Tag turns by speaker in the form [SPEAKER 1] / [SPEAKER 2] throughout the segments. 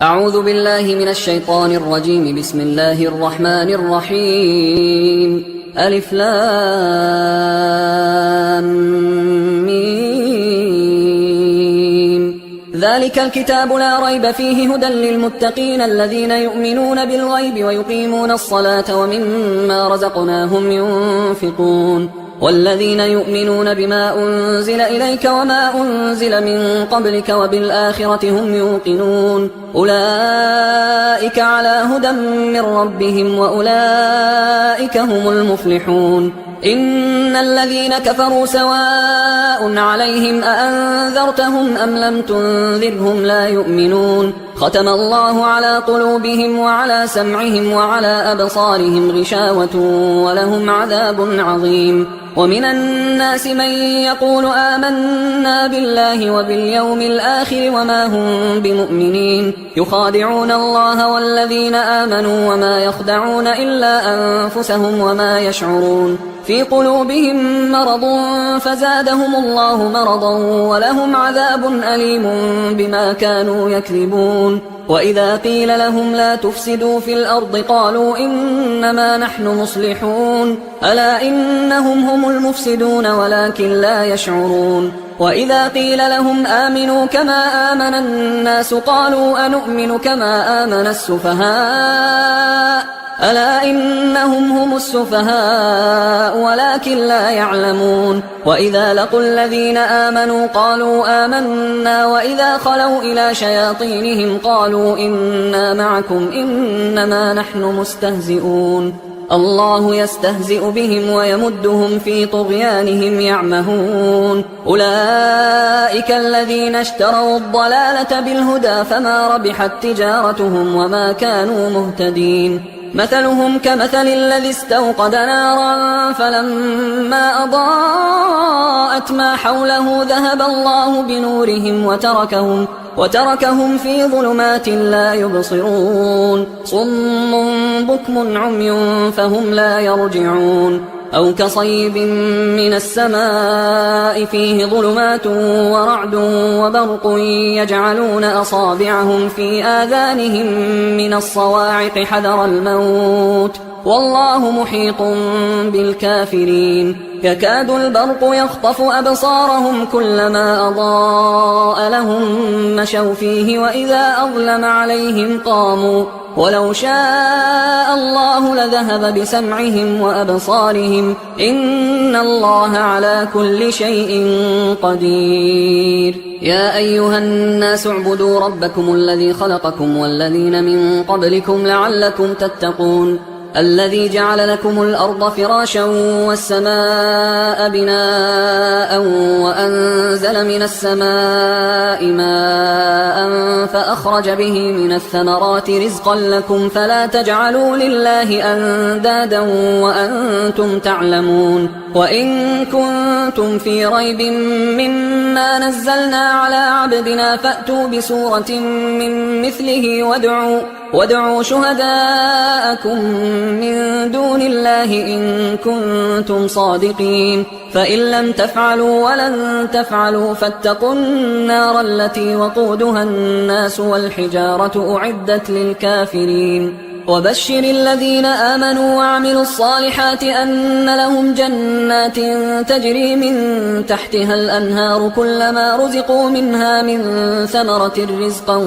[SPEAKER 1] أعوذ بالله من الشيطان الرجيم. بسم الله الرحمن الرحيم. ألف لام ميم. ذلك الكتاب لا ريب فيه هدى للمتقين الذين يؤمنون بالغيب ويقيمون الصلاة ومما رزقناهم ينفقون والذين يؤمنون بما أنزل إليك وما أنزل من قبلك وبالآخرة هم يوقنون أولئك على هدى من ربهم وأولئك هم المفلحون. إن الذين كفروا سواء عليهم أأنذرتهم أم لم تنذرهم لا يؤمنون. ختم الله على قلوبهم وعلى سمعهم وعلى أبصارهم غشاوة ولهم عذاب عظيم. ومن الناس من يقول آمنا بالله وباليوم الآخر وما هم بمؤمنين يخادعون الله والذين آمنوا وما يخدعون إلا أنفسهم وما يشعرون. في قلوبهم مرض فزادهم الله مرضا ولهم عذاب أليم بما كانوا يكذبون. وإذا قيل لهم لا تفسدوا في الأرض قالوا إنما نحن مصلحون ألا إنهم هم المفسدون ولكن لا يشعرون. وإذا قيل لهم آمنوا كما آمن الناس قالوا أنؤمن كما آمن السفهاء ألا إنهم هم السفهاء ولكن لا يعلمون. وإذا لقوا الذين آمنوا قالوا آمنا وإذا خلوا إلى شياطينهم قالوا إنا معكم إنما نحن مستهزئون. الله يستهزئ بهم ويمدهم في طغيانهم يعمهون. أولئك الذين اشتروا الضلالة بالهدى فما ربحت تجارتهم وما كانوا مهتدين. مثلهم كمثل الذي استوقد نارا فلما أضاءت ما حوله ذهب الله بنورهم وتركهم في ظلمات لا يبصرون. صم بكم عمي فهم لا يرجعون. أو كصيب من السماء فيه ظلمات ورعد وبرق يجعلون أصابعهم في آذانهم من الصواعق حذر الموت والله محيط بالكافرين. يكاد البرق يخطف أبصارهم كلما أضاء لهم مشوا فيه وإذا أظلم عليهم قاموا ولو شاء الله لذهب بسمعهم وأبصارهم إن الله على كل شيء قدير. يا أيها الناس اعبدوا ربكم الذي خلقكم والذين من قبلكم لعلكم تتقون الذي جعل لكم الأرض فراشا والسماء بناء وأنزل من السماء ماء فأخرج به من الثمرات رزقا لكم فلا تجعلوا لله أندادا وأنتم تعلمون. وإن كنتم في ريب مما نزلنا على عبدنا فأتوا بسورة من مثله وادعوا شهداءكم من دون الله إن كنتم صادقين. فإن لم تفعلوا ولن تفعلوا فاتقوا النار التي وقودها الناس والحجارة أعدت للكافرين. وبشر الذين آمنوا وعملوا الصالحات أن لهم جنات تجري من تحتها الأنهار كلما رزقوا منها من ثمرة رزقا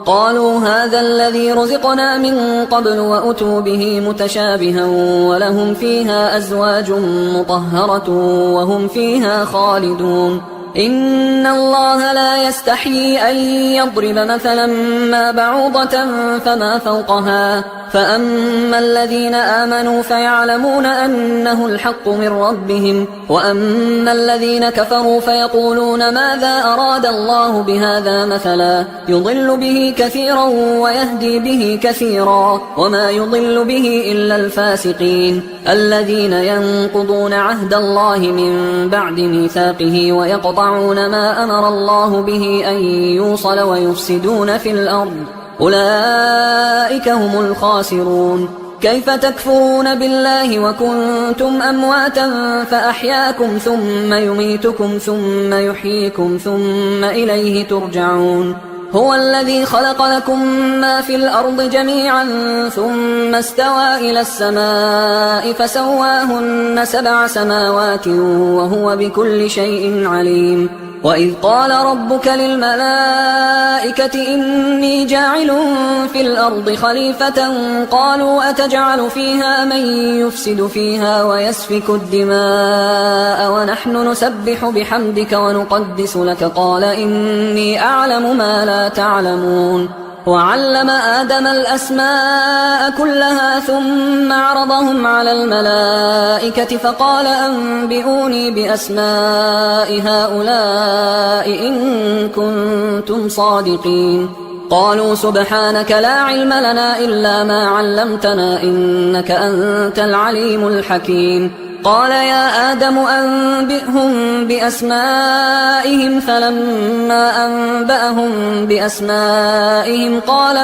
[SPEAKER 1] قالوا هذا الذي رزقنا من قبل وأتوا به متشابها ولهم فيها أزواج مطهرة وهم فيها خالدون. إن الله لا يستحيي أن يضرب مثلا ما بعوضة فما فوقها فأما الذين آمنوا فيعلمون أنه الحق من ربهم وأما الذين كفروا فيقولون ماذا أراد الله بهذا مثلا يضل به كثيرا ويهدي به كثيرا وما يضل به إلا الفاسقين الذين ينقضون عهد الله من بعد ميثاقه ويقطعون ما أمر الله به أن يوصل ويفسدون في الأرض أولئك هم الخاسرون. كيف تكفرون بالله وكنتم أمواتا فأحياكم ثم يميتكم ثم يحييكم ثم إليه ترجعون. هو الذي خلق لكم ما في الأرض جميعا ثم استوى إلى السماء فسواهن 7 سماوات وهو بكل شيء عليم وإذ قال ربك للملائكة إني جاعل في الأرض خليفة قالوا أتجعل فيها من يفسد فيها ويسفك الدماء ونحن نسبح بحمدك ونقدس لك قال إني أعلم ما لا تعلمون وعلم آدم الأسماء كلها ثم عرضهم على الملائكة فقال أنبئوني بأسماء هؤلاء إن كنتم صادقين قالوا سبحانك لا علم لنا إلا ما علمتنا إنك أنت العليم الحكيم قال يا آدم أنبئهم بأسمائهم فلما أنبأهم بأسمائهم قال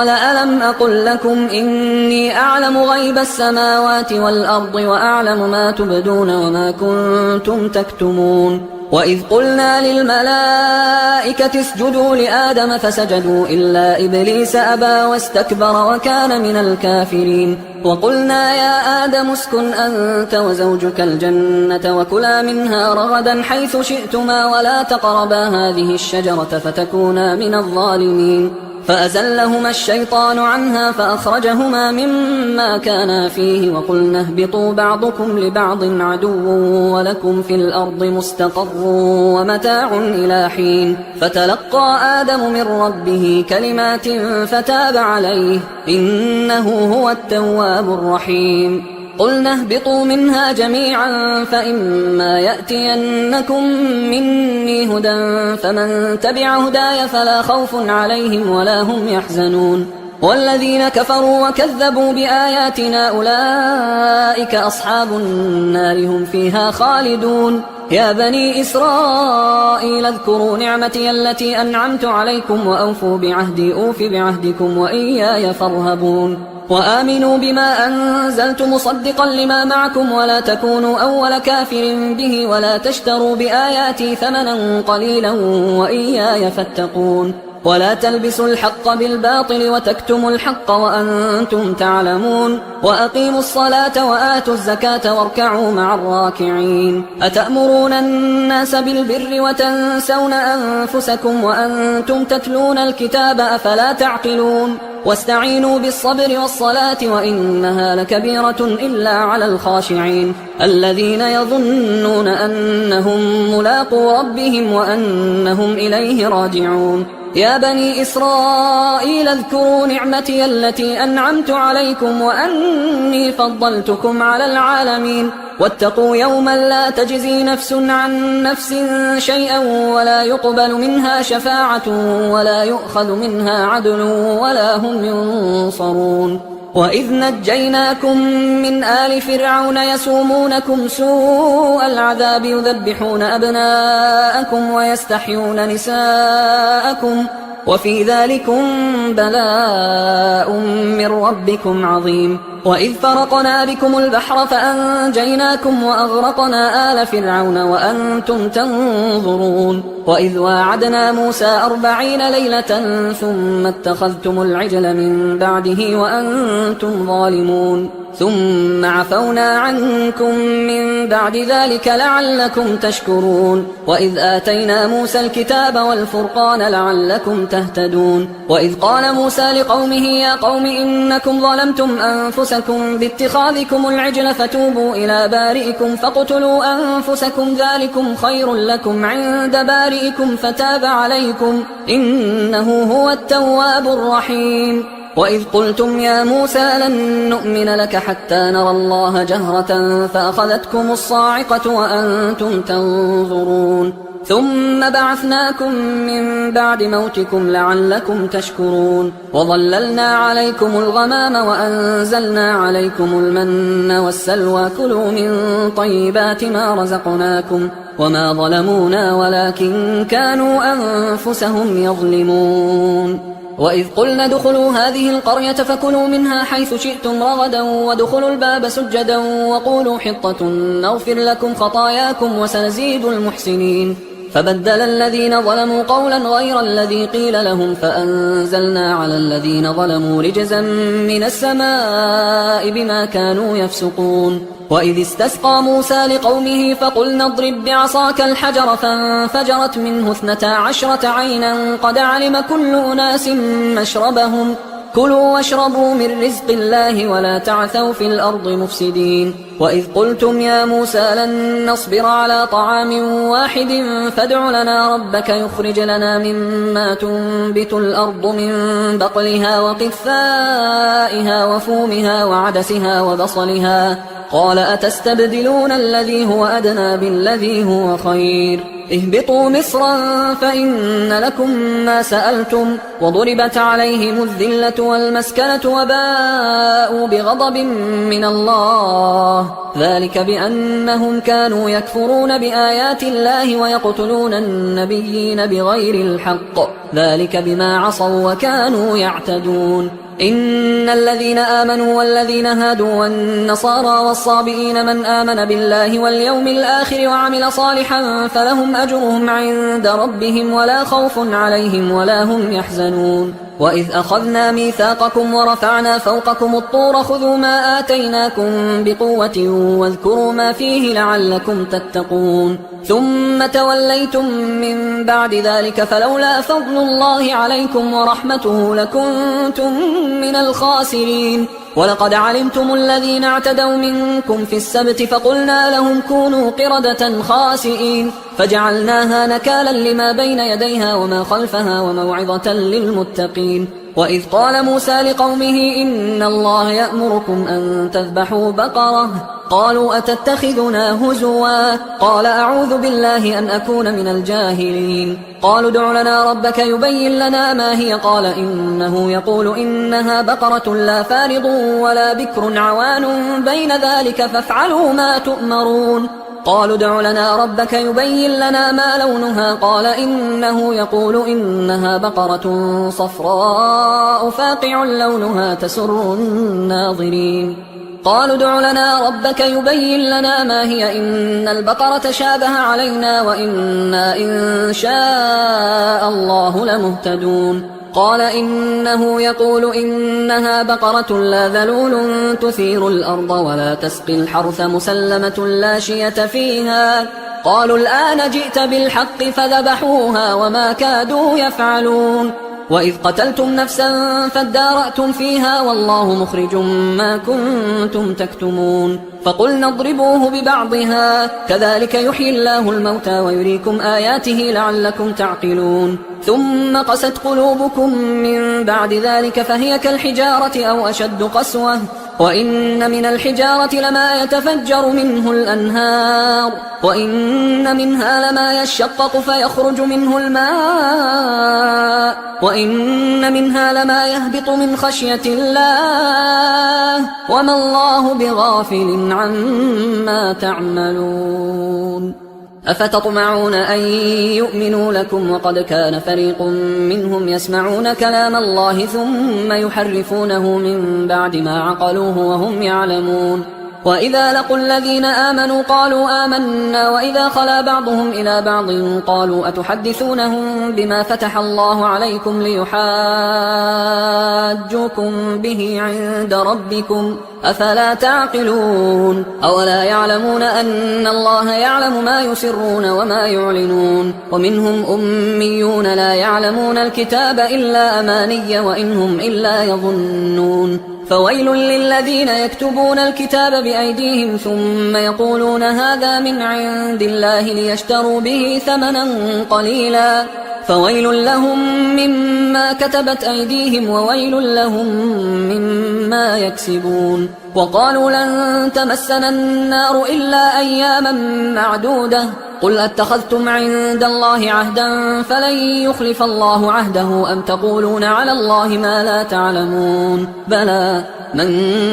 [SPEAKER 1] ألم أقل لكم إني أعلم غيب السماوات والأرض وأعلم ما تبدون وما كنتم تكتمون وإذ قلنا للملائكة اسجدوا لآدم فسجدوا إلا إبليس أبى واستكبر وكان من الكافرين وقلنا يا آدم اسكن أنت وزوجك الجنة وكلا منها رغدا حيث شئتما ولا تقربا هذه الشجرة فتكونا من الظالمين فأزلهما الشيطان عنها فأخرجهما مما كانا فيه وقلنا اهبطوا بعضكم لبعض عدو ولكم في الأرض مستقر ومتاع إلى حين فتلقى آدم من ربه كلمات فتاب عليه إنه هو التواب الرحيم قلنا اهبطوا منها جميعا فإما يأتينكم مني هدى فمن تبع هداي فلا خوف عليهم ولا هم يحزنون والذين كفروا وكذبوا بآياتنا أولئك أصحاب النار هم فيها خالدون يا بني إسرائيل اذكروا نعمتي التي أنعمت عليكم وأوفوا بعهدي أوف بعهدكم وإياي فارهبون وآمنوا بما أنزلت مصدقا لما معكم ولا تكونوا أول كافر به ولا تشتروا بآياتي ثمنا قليلا وإياي فاتقون ولا تلبسوا الحق بالباطل وتكتموا الحق وأنتم تعلمون وأقيموا الصلاة وآتوا الزكاة واركعوا مع الراكعين أتأمرون الناس بالبر وتنسون أنفسكم وأنتم تتلون الكتاب أفلا تعقلون واستعينوا بالصبر والصلاة وإنها لكبيرة إلا على الخاشعين الذين يظنون أنهم ملاقو ربهم وأنهم إليه راجعون يا بني إسرائيل اذكروا نعمتي التي أنعمت عليكم وأني فضلتكم على العالمين واتقوا يوما لا تجزي نفس عن نفس شيئا ولا يقبل منها شفاعة ولا يؤخذ منها عدل ولا هم ينصرون وإذ نجيناكم من آل فرعون يسومونكم سوء العذاب يذبحون أبناءكم ويستحيون نساءكم وفي ذلكم بلاء من ربكم عظيم وإذ فرقنا بكم البحر فأنجيناكم وأغرقنا آل فرعون وأنتم تنظرون وإذ واعدنا موسى 40 ليلة ثم اتخذتم العجل من بعده وأنتم ظالمون ثم عفونا عنكم من بعد ذلك لعلكم تشكرون وإذ آتينا موسى الكتاب والفرقان لعلكم تهتدون وإذ قال موسى لقومه يا قوم إنكم ظلمتم أنفسكم باتخاذكم العجل فتوبوا إلى بارئكم فاقتلوا أنفسكم ذلكم خير لكم عند بارئكم فتاب عليكم إنه هو التواب الرحيم وإذ قلتم يا موسى لن نؤمن لك حتى نرى الله جهرة فأخذتكم الصاعقة وأنتم تنظرون ثم بعثناكم من بعد موتكم لعلكم تشكرون وظللنا عليكم الغمام وأنزلنا عليكم المن والسلوى كلوا من طيبات ما رزقناكم وما ظلمونا ولكن كانوا أنفسهم يظلمون وإذ قلنا ادخلوا هذه القرية فكلوا منها حيث شئتم رغدا وادخلوا الباب سجدا وقولوا حطة نغفر لكم خطاياكم وسنزيد المحسنين فبدل الذين ظلموا قولا غير الذي قيل لهم فأنزلنا على الذين ظلموا رجزا من السماء بما كانوا يفسقون وإذ استسقى موسى لقومه فقلنا اضرب بعصاك الحجر فانفجرت منه 12 عينا قد علم كل أناس مشربهم كلوا واشربوا من رزق الله ولا تعثوا في الأرض مفسدين وإذ قلتم يا موسى لن نصبر على طعام واحد فادع لنا ربك يخرج لنا مما تنبت الأرض من بقلها وقثائها وفومها وعدسها وبصلها قال أتستبدلون الذي هو أدنى بالذي هو خير اهبطوا مصرا فإن لكم ما سألتم وضربت عليهم الذلة والمسكنة وباءوا بغضب من الله ذلك بأنهم كانوا يكفرون بآيات الله ويقتلون النبيين بغير الحق ذلك بما عصوا وكانوا يعتدون إن الذين آمنوا والذين هادوا والنصارى والصابئين من آمن بالله واليوم الآخر وعمل صالحا فلهم أجرهم عند ربهم ولا خوف عليهم ولا هم يحزنون وإذ أخذنا ميثاقكم ورفعنا فوقكم الطور خذوا ما آتيناكم بقوة واذكروا ما فيه لعلكم تتقون ثم توليتم من بعد ذلك فلولا فضل الله عليكم ورحمته لكنتم من الخاسرين ولقد علمتم الذين اعتدوا منكم في السبت فقلنا لهم كونوا قردة خاسئين فجعلناها نكالا لما بين يديها وما خلفها وموعظة للمتقين وإذ قال موسى لقومه إن الله يأمركم أن تذبحوا بقرة قالوا أتتخذنا هزوا قال أعوذ بالله أن أكون من الجاهلين قالوا ادع لنا ربك يبين لنا ما هي قال إنه يقول إنها بقرة لا فارض ولا بكر عوان بين ذلك فافعلوا ما تؤمرون قالوا ادع لنا ربك يبين لنا ما لونها قال إنه يقول إنها بقرة صفراء فاقع لونها تسر الناظرين قالوا ادع لنا ربك يبين لنا ما هي إن البقرة شابه علينا وإنا إن شاء الله لمهتدون قال إنه يقول إنها بقرة لا ذلول تثير الأرض ولا تسقي الحرث مسلمة لا شية فيها قالوا الآن جئت بالحق فذبحوها وما كادوا يفعلون وإذ قتلتم نفسا فادارأتم فيها والله مخرج ما كنتم تكتمون فقلنا اضربوه ببعضها كذلك يحيي الله الموتى ويريكم آياته لعلكم تعقلون ثم قست قلوبكم من بعد ذلك فهي كالحجارة أو أشد قسوة وإن من الحجارة لما يتفجر منه الأنهار وإن منها لما يشقق فيخرج منه الماء وإن منها لما يهبط من خشية الله وما الله بغافل عما تعملون أفتطمعون أن يؤمنوا لكم وقد كان فريق منهم يسمعون كلام الله ثم يحرفونه من بعد ما عقلوه وهم يعلمون وإذا لقوا الذين آمنوا قالوا آمنا وإذا خلا بعضهم إلى بعض قالوا أتحدثونهم بما فتح الله عليكم ليحاجوكم به عند ربكم أفلا تعقلون أولا يعلمون أن الله يعلم ما يسرون وما يعلنون ومنهم أميون لا يعلمون الكتاب إلا أماني وإنهم إلا يظنون فويل للذين يكتبون الكتاب بأيديهم ثم يقولون هذا من عند الله ليشتروا به ثمنا قليلا فويل لهم مما كتبت أيديهم وويل لهم مما يكسبون وقالوا لن تمسنا النار إلا أياما معدودة قل أتخذتم عند الله عهدا فلن يخلف الله عهده أم تقولون على الله ما لا تعلمون بلى من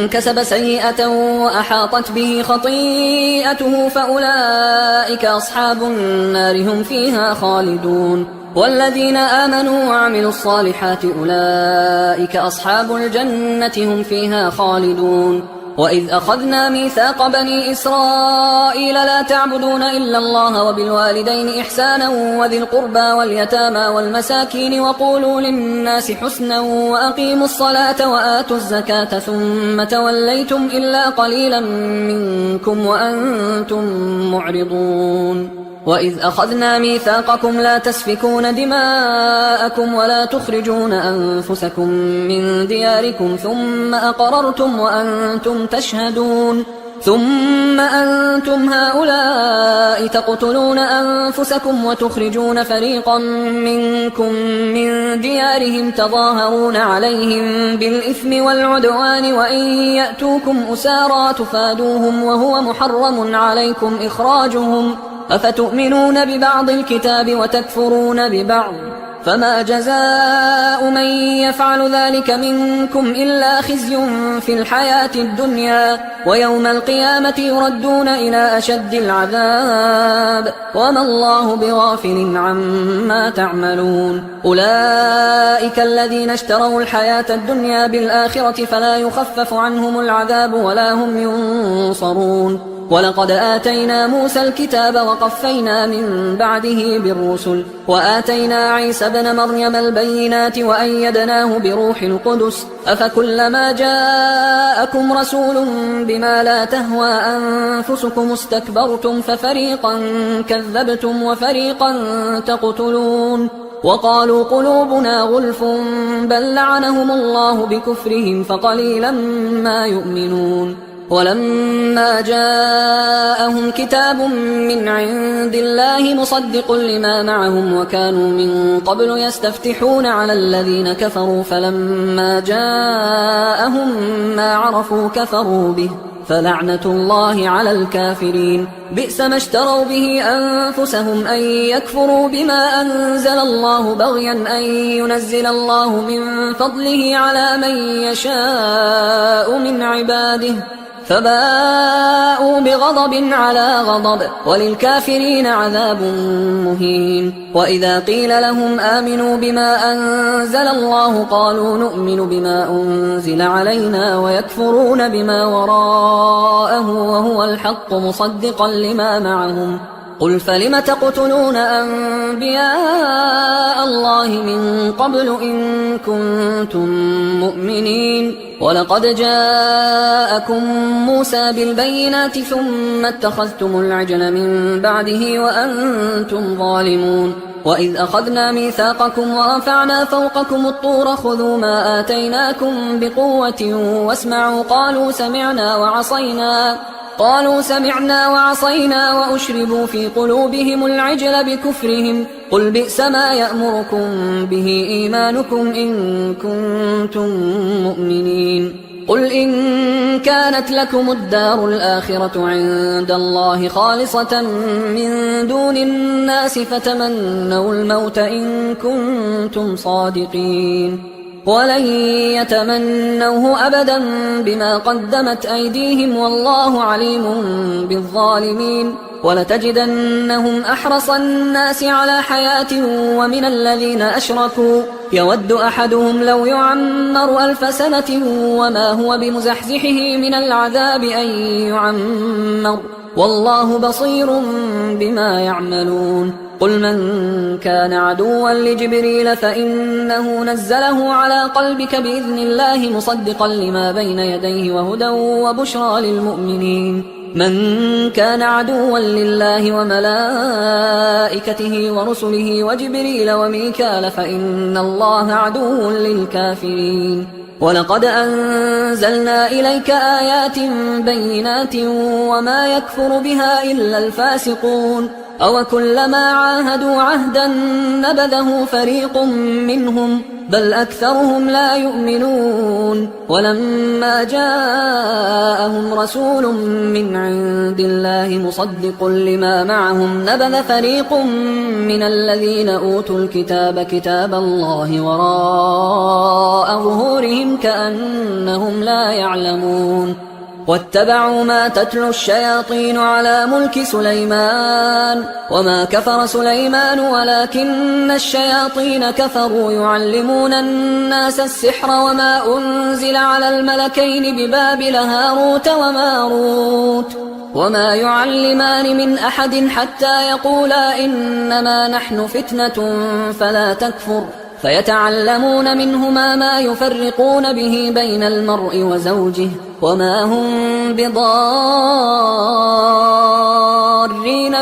[SPEAKER 1] كسب سيئة وأحاطت به خطيئته فأولئك أصحاب النار هم فيها خالدون والذين آمنوا وعملوا الصالحات أولئك أصحاب الجنة هم فيها خالدون وإذ أخذنا ميثاق بني إسرائيل لا تعبدون إلا الله وبالوالدين إحسانا وذي القربى واليتامى والمساكين وقولوا للناس حسنا وأقيموا الصلاة وآتوا الزكاة ثم توليتم إلا قليلا منكم وأنتم معرضون وإذ أخذنا ميثاقكم لا تسفكون دماءكم ولا تخرجون أنفسكم من دياركم ثم أقررتم وأنتم تشهدون ثم أنتم هؤلاء تقتلون أنفسكم وتخرجون فريقا منكم من ديارهم تظاهرون عليهم بالإثم والعدوان وإن يأتوكم أسارى تفادوهم وهو محرم عليكم إخراجهم أفتؤمنون ببعض الكتاب وتكفرون ببعض فما جزاء من يفعل ذلك منكم إلا خزي في الحياة الدنيا ويوم القيامة يردون إلى أشد العذاب وما الله بغافل عما تعملون أولئك الذين اشتروا الحياة الدنيا بالآخرة فلا يخفف عنهم العذاب ولا هم ينصرون ولقد آتينا موسى الكتاب وقفينا من بعده بالرسل وآتينا عيسى ابن مريم البينات وأيدناه بروح القدس أفكلما جاءكم رسول بما لا تهوى أنفسكم استكبرتم ففريقا كذبتم وفريقا تقتلون وقالوا قلوبنا غلف بل لعنهم الله بكفرهم فقليلا ما يؤمنون ولما جاءهم كتاب من عند الله مصدق لما معهم وكانوا من قبل يستفتحون على الذين كفروا فلما جاءهم ما عرفوا كفروا به فلعنة الله على الكافرين بئس ما اشتروا به أنفسهم أن يكفروا بما أنزل الله بغيا أن ينزل الله من فضله على من يشاء من عباده فباءوا بغضب على غضب وللكافرين عذاب مهين وإذا قيل لهم آمنوا بما أنزل الله قالوا نؤمن بما أنزل علينا ويكفرون بما وراءه وهو الحق مصدقا لما معهم قل فلم تقتلون أنبياء الله من قبل إن كنتم مؤمنين ولقد جاءكم موسى بالبينات ثم اتخذتم العجل من بعده وأنتم ظالمون وإذ أخذنا ميثاقكم ورفعنا فوقكم الطور خذوا ما آتيناكم بقوة واسمعوا قالوا سمعنا وعصينا وأشربوا في قلوبهم العجل بكفرهم قل بئس ما يأمركم به إيمانكم إن كنتم مؤمنين قل إن كانت لكم الدار الآخرة عند الله خالصة من دون الناس فتمنوا الموت إن كنتم صادقين ولن يتمنوه أبدا بما قدمت أيديهم والله عليم بالظالمين ولتجدنهم أحرص الناس على حياة ومن الذين أشركوا يود أحدهم لو يعمر 1000 سنة وما هو بمزحزحه من العذاب أن يعمر والله بصير بما يعملون قل من كان عدوا لجبريل فإنه نزله على قلبك بإذن الله مصدقا لما بين يديه وهدى وبشرى للمؤمنين من كان عدوا لله وملائكته ورسله وجبريل وميكال فإن الله عدو للكافرين ولقد أنزلنا إليك آيات بينات وما يكفر بها إلا الفاسقون أوكلما عاهدوا عهدا نبذه فريق منهم بل أكثرهم لا يؤمنون ولما جاءهم رسول من عند الله مصدق لما معهم نبذ فريق من الذين أوتوا الكتاب كتاب الله وراء ظهورهم كأنهم لا يعلمون واتبعوا ما تتلو الشياطين على ملك سليمان وما كفر سليمان ولكن الشياطين كفروا يعلمون الناس السحر وما أنزل على الملكين ببابل هاروت وماروت وما يعلمان من أحد حتى يقولا إنما نحن فتنة فلا تكفر فيتعلمون منهما ما يفرقون به بين المرء وزوجه وما هم بضارين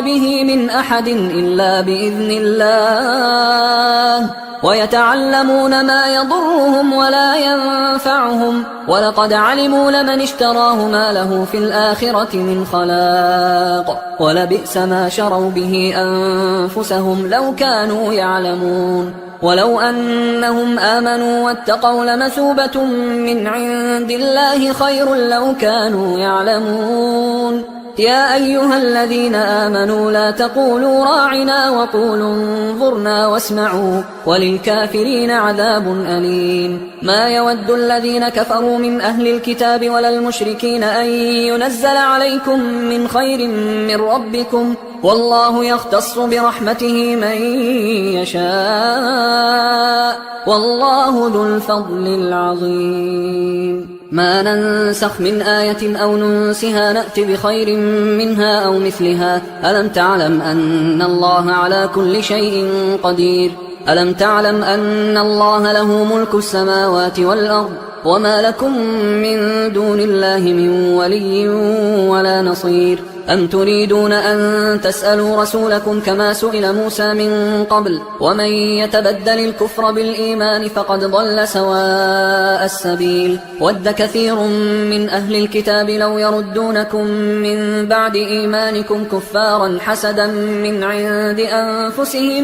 [SPEAKER 1] به من أحد إلا بإذن الله ويتعلمون ما يضرهم ولا ينفعهم ولقد علموا لمن اشتراه ما له في الآخرة من خلاق ولبئس ما شروا به أنفسهم لو كانوا يعلمون ولو أنهم آمنوا واتقوا لمثوبة من عند الله خير لو كانوا يعلمون يا أيها الذين آمنوا لا تقولوا راعنا وقولوا انظرنا واسمعوا وللكافرين عذاب أليم ما يود الذين كفروا من أهل الكتاب ولا المشركين أن ينزل عليكم من خير من ربكم والله يختص برحمته من يشاء والله ذو الفضل العظيم ما ننسخ من آية أو ننسها نأت بخير منها أو مثلها ألم تعلم أن الله على كل شيء قدير ألم تعلم أن الله له ملك السماوات والأرض وما لكم من دون الله من ولي ولا نصير أم تريدون أن تسألوا رسولكم كما سئل موسى من قبل ومن يتبدل الكفر بالإيمان فقد ضل سواء السبيل ود كثير من أهل الكتاب لو يردونكم من بعد إيمانكم كفارا حسدا من عند أنفسهم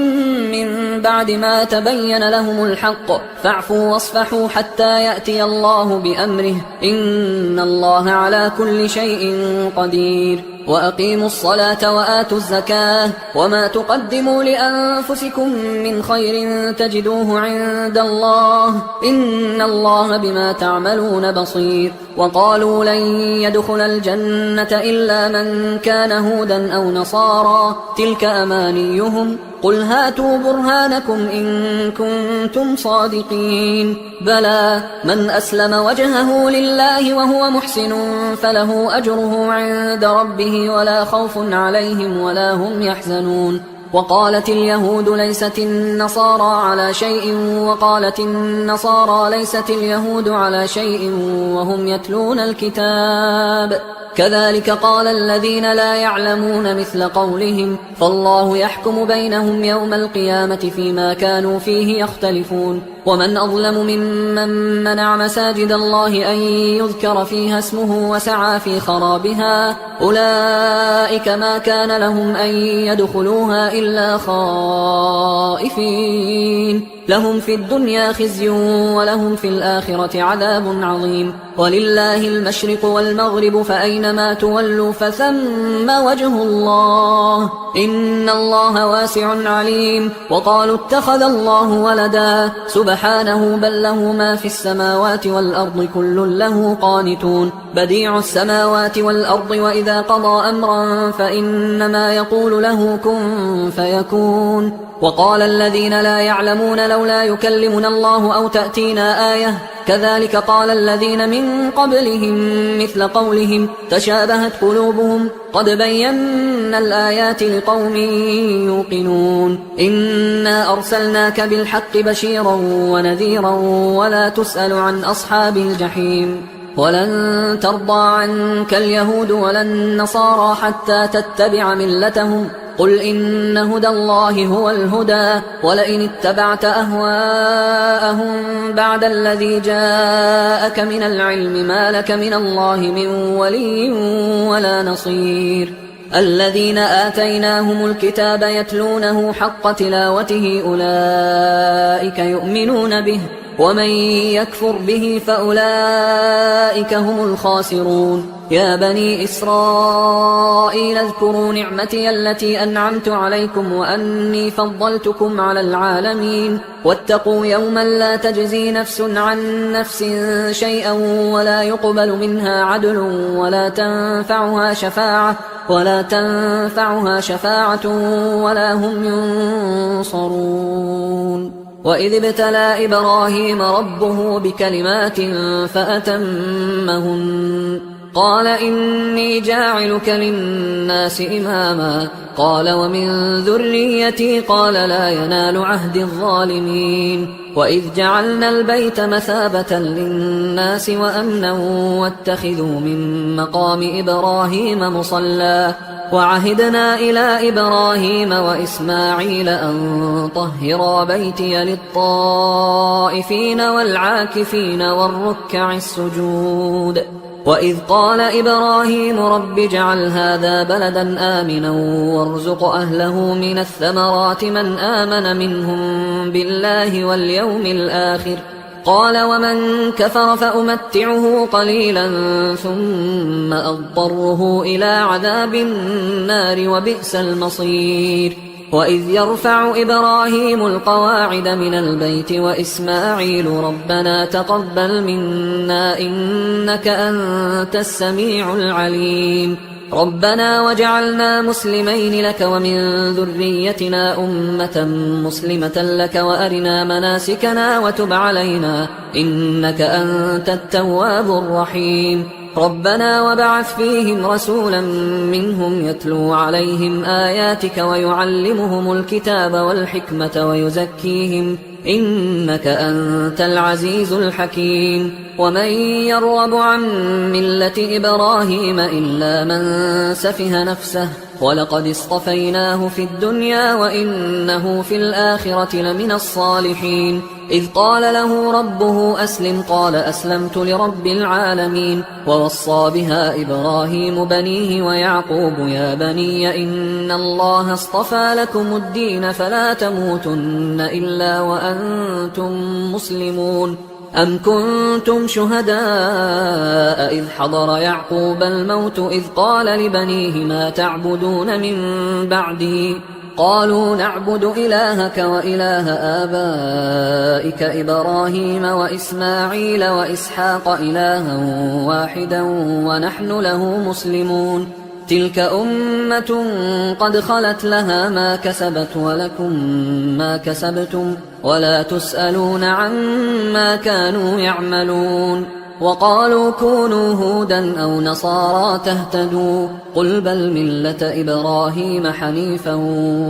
[SPEAKER 1] من بعد ما تبين لهم الحق فاعفوا واصفحوا حتى يأتي الله بأمره إن الله على كل شيء قدير وأقيموا الصلاة وآتوا الزكاة وما تقدموا لأنفسكم من خير تجدوه عند الله إن الله بما تعملون بصير وقالوا لن يدخل الجنة إلا من كان هودا أو نصارى تلك أمانيهم قل هاتوا برهانكم إن كنتم صادقين بلى من أسلم وجهه لله وهو محسن فله أجره عند ربه ولا خوف عليهم ولا هم يحزنون وقالت اليهود ليست النصارى على شيء وقالت النصارى ليست اليهود على شيء وهم يتلون الكتاب كذلك قال الذين لا يعلمون مثل قولهم فالله يحكم بينهم يوم القيامة فيما كانوا فيه يختلفون ومن أظلم ممن منع مساجد الله أن يذكر فيها اسمه وسعى في خرابها أولئك ما كان لهم أن يدخلوها إلا خائفين لهم في الدنيا خزي ولهم في الآخرة عذاب عظيم ولله المشرق والمغرب فأينما تولوا فثم وجه الله إن الله واسع عليم وقالوا اتخذ الله ولدا سبحانه بل له ما في السماوات والأرض كل له قانتون بديع السماوات والأرض وإذا قضى أمرا فإنما يقول له كن فيكون وقال الذين لا يعلمون لولا يكلمنا الله أو تأتينا آية كذلك قال الذين من قبلهم مثل قولهم تشابهت قلوبهم قد بينا الآيات لقوم يوقنون إنا أرسلناك بالحق بشيرا ونذيرا ولا تسأل عن أصحاب الجحيم ولن ترضى عنك اليهود ولا النصارى حتى تتبع ملتهم قل إن هدى الله هو الهدى ولئن اتبعت أهواءهم بعد الذي جاءك من العلم ما لك من الله من ولي ولا نصير الذين آتيناهم الكتاب يتلونه حق تلاوته أولئك يؤمنون به ومن يكفر به فأولئك هم الخاسرون يا بني إسرائيل اذكروا نعمتي التي أنعمت عليكم وأني فضلتكم على العالمين واتقوا يوما لا تجزي نفس عن نفس شيئا ولا يقبل منها عدل ولا تنفعها شفاعة ولا هم ينصرون. وإذ ابتلى إبراهيم ربه بكلمات فأتمهن قال إني جاعلك للناس إماما قال ومن ذريتي قال لا ينال عهد الظالمين. وإذ جعلنا البيت مثابة للناس وأمنا واتخذوا من مقام إبراهيم مصلى وعهدنا إلى إبراهيم وإسماعيل أن طهرا بيتي للطائفين والعاكفين والركع السجود. وإذ قال إبراهيم رب اجعل هذا بلدا آمنا وارزق أهله من الثمرات من آمن منهم بالله واليوم الآخر قال ومن كفر فأمتعه قليلا ثم أضطره إلى عذاب النار وبئس المصير. وإذ يرفع إبراهيم القواعد من البيت وإسماعيل ربنا تقبل منا إنك أنت السميع العليم ربنا وجعلنا مسلمين لك ومن ذريتنا أمة مسلمة لك وأرنا مناسكنا وتب علينا إنك أنت التواب الرحيم ربنا وابعث فيهم رسولا منهم يتلو عليهم آياتك ويعلمهم الكتاب والحكمة ويزكيهم إنك أنت العزيز الحكيم. ومن يرغب عن ملة إبراهيم إلا من سفه نفسه ولقد اصطفيناه في الدنيا وإنه في الآخرة لمن الصالحين. إذ قال له ربه أسلم قال أسلمت لرب العالمين. ووصى بها إبراهيم بنيه ويعقوب يا بني إن الله اصطفى لكم الدين فلا تموتن إلا وأنتم مسلمون. أم كنتم شهداء إذ حضر يعقوب الموت إذ قال لبنيه ما تعبدون من بعدي قالوا نعبد إلهك وإله آبائك إبراهيم وإسماعيل وإسحاق إلها واحدا ونحن له مسلمون. تلك أمة قد خلت لها ما كسبت ولكم ما كسبتم ولا تسألون عما كانوا يعملون. وقالوا كونوا هودا أو نصارى تهتدوا قل بل ملة إبراهيم حنيفا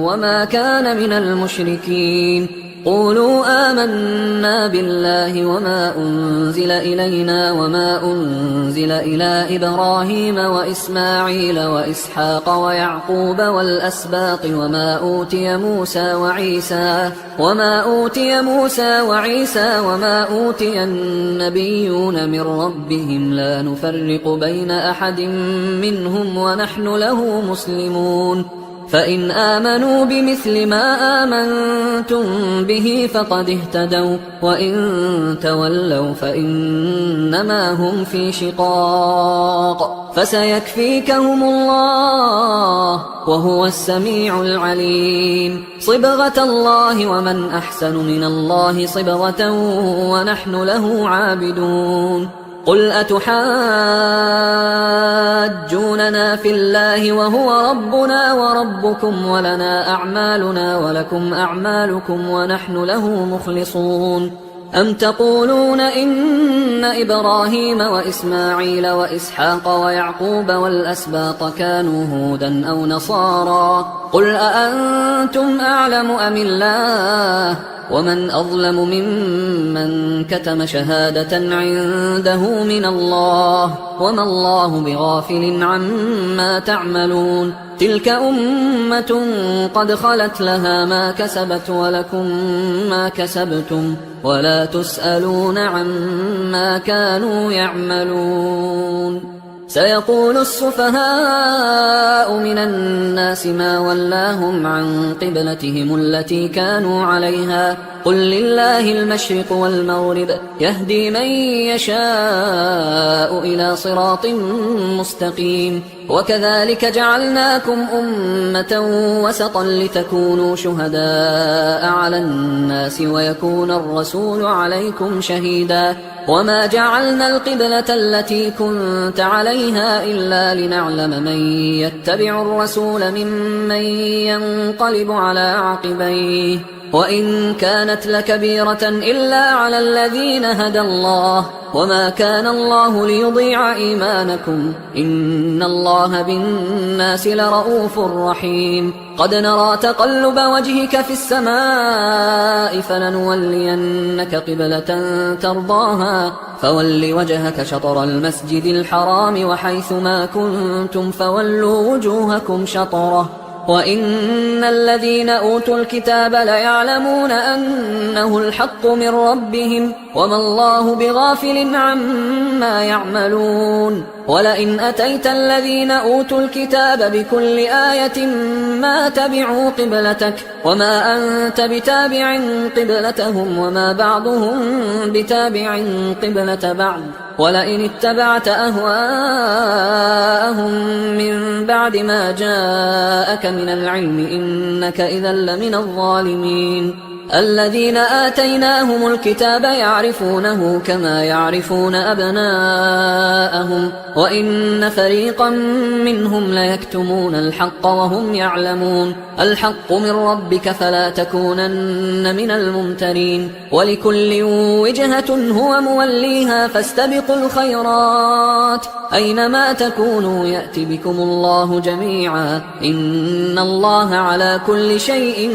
[SPEAKER 1] وما كان من المشركين. قولوا آمنا بالله وما أنزل إلينا وما أنزل إلى إبراهيم وإسماعيل وإسحاق ويعقوب والأسباط وما أوتي موسى وعيسى وما أوتي النبيون من ربهم لا نفرق بين أحد منهم ونحن له مسلمون. فإن آمنوا بمثل ما آمنتم به فقد اهتدوا وإن تولوا فإنما هم في شقاق فسيكفيكهم الله وهو السميع العليم. صبغة الله ومن أحسن من الله صبغة ونحن له عابدون. قل أتحاجوننا في الله وهو ربنا وربكم ولنا أعمالنا ولكم أعمالكم ونحن له مخلصون. أم تقولون إن إبراهيم وإسماعيل وإسحاق ويعقوب والأسباط كانوا هودا أو نصارى قل أأنتم أعلم أم الله ومن أظلم ممن كتم شهادة عنده من الله وما الله بغافل عما تعملون. تلك أمة قد خلت لها ما كسبت ولكم ما كسبتم ولا تسألون عما كانوا يعملون. سيقول السفهاء من الناس ما ولاهم عن قبلتهم التي كانوا عليها قل لله المشرق والمغرب يهدي من يشاء إلى صراط مستقيم وكذلك جعلناكم أمة وسطا لتكونوا شهداء على الناس ويكون الرسول عليكم شهيدا وما جعلنا القبلة التي كنت عليها إلا لنعلم من يتبع الرسول ممن ينقلب على عقبيه وإن كانت لكبيرة إلا على الذين هدى الله وما كان الله ليضيع إيمانكم إن الله بالناس لرؤوف رحيم قد نرى تقلب وجهك في السماء فلنولينك قبلة ترضاها فول وجهك شطر المسجد الحرام وحيث ما كنتم فولوا وجوهكم شطره وإن الذين أوتوا الكتاب ليعلمون أنه الحق من ربهم وما الله بغافل عما يعملون ولئن أتيت الذين أوتوا الكتاب بكل آية ما تبعوا قبلتك وما أنت بتابع قبلتهم وما بعضهم بتابع قبلة بعض ولئن اتبعت أهواءهم من بعد ما جاءك من العلم إنك إذا لمن الظالمين الذين آتيناهم الكتاب يعرفونه كما يعرفون أبناءهم وإن فريقا منهم ليكتمون الحق وهم يعلمون الحق من ربك فلا تكونن من الممترين ولكل وجهة هو موليها فاستبقوا الخيرات أينما تكونوا يأت بكم الله جميعا إن الله على كل شيء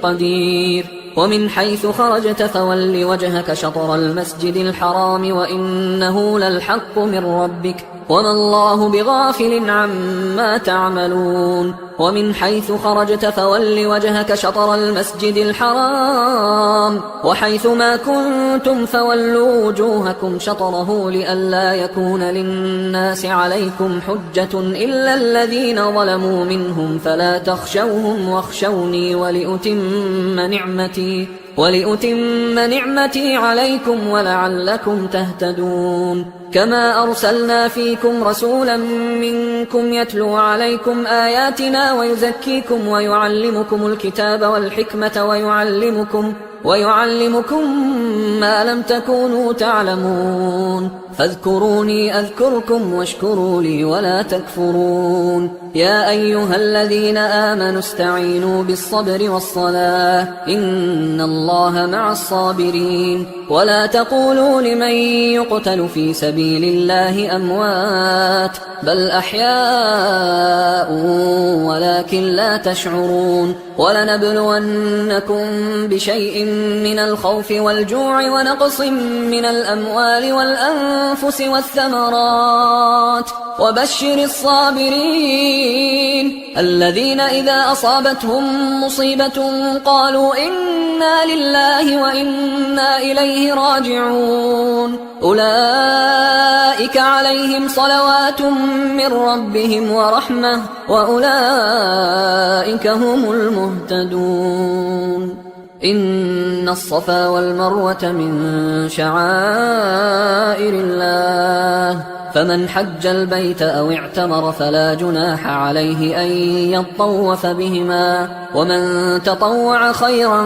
[SPEAKER 1] قدير ومن حيث خرجت فول وجهك شطر المسجد الحرام وإنه للحق من ربك وما الله بغافل عما تعملون ومن حيث خرجت فول وجهك شطر المسجد الحرام وحيث ما كنتم فولوا وجوهكم شطره لئلا يكون للناس عليكم حجة إلا الذين ظلموا منهم فلا تخشوهم واخشوني ولأتم نعمتي عليكم ولعلكم تهتدون كما أرسلنا فيكم رسولا منكم يتلو عليكم آياتنا ويزكيكم ويعلمكم الكتاب والحكمة ويعلمكم ما لم تكونوا تعلمون فاذكروني أذكركم واشكروا لي ولا تكفرون يا أيها الذين آمنوا استعينوا بالصبر والصلاة إن الله مع الصابرين ولا تقولوا لمن يقتل في سبيل الله أموات بل أحياء ولكن لا تشعرون ولنبلونكم بشيء من الخوف والجوع ونقص من الأموال والأنفس والثمرات وبشر الصابرين الذين إذا أصابتهم مصيبة قالوا إنا لله وإنا إليه راجعون أولئك عليهم صلوات من ربهم ورحمة وأولئك هم المهتدون إن الصفا والمروة من شعائر الله فمن حج البيت أو اعتمر فلا جناح عليه أن يطوف بهما ومن تطوع خيرا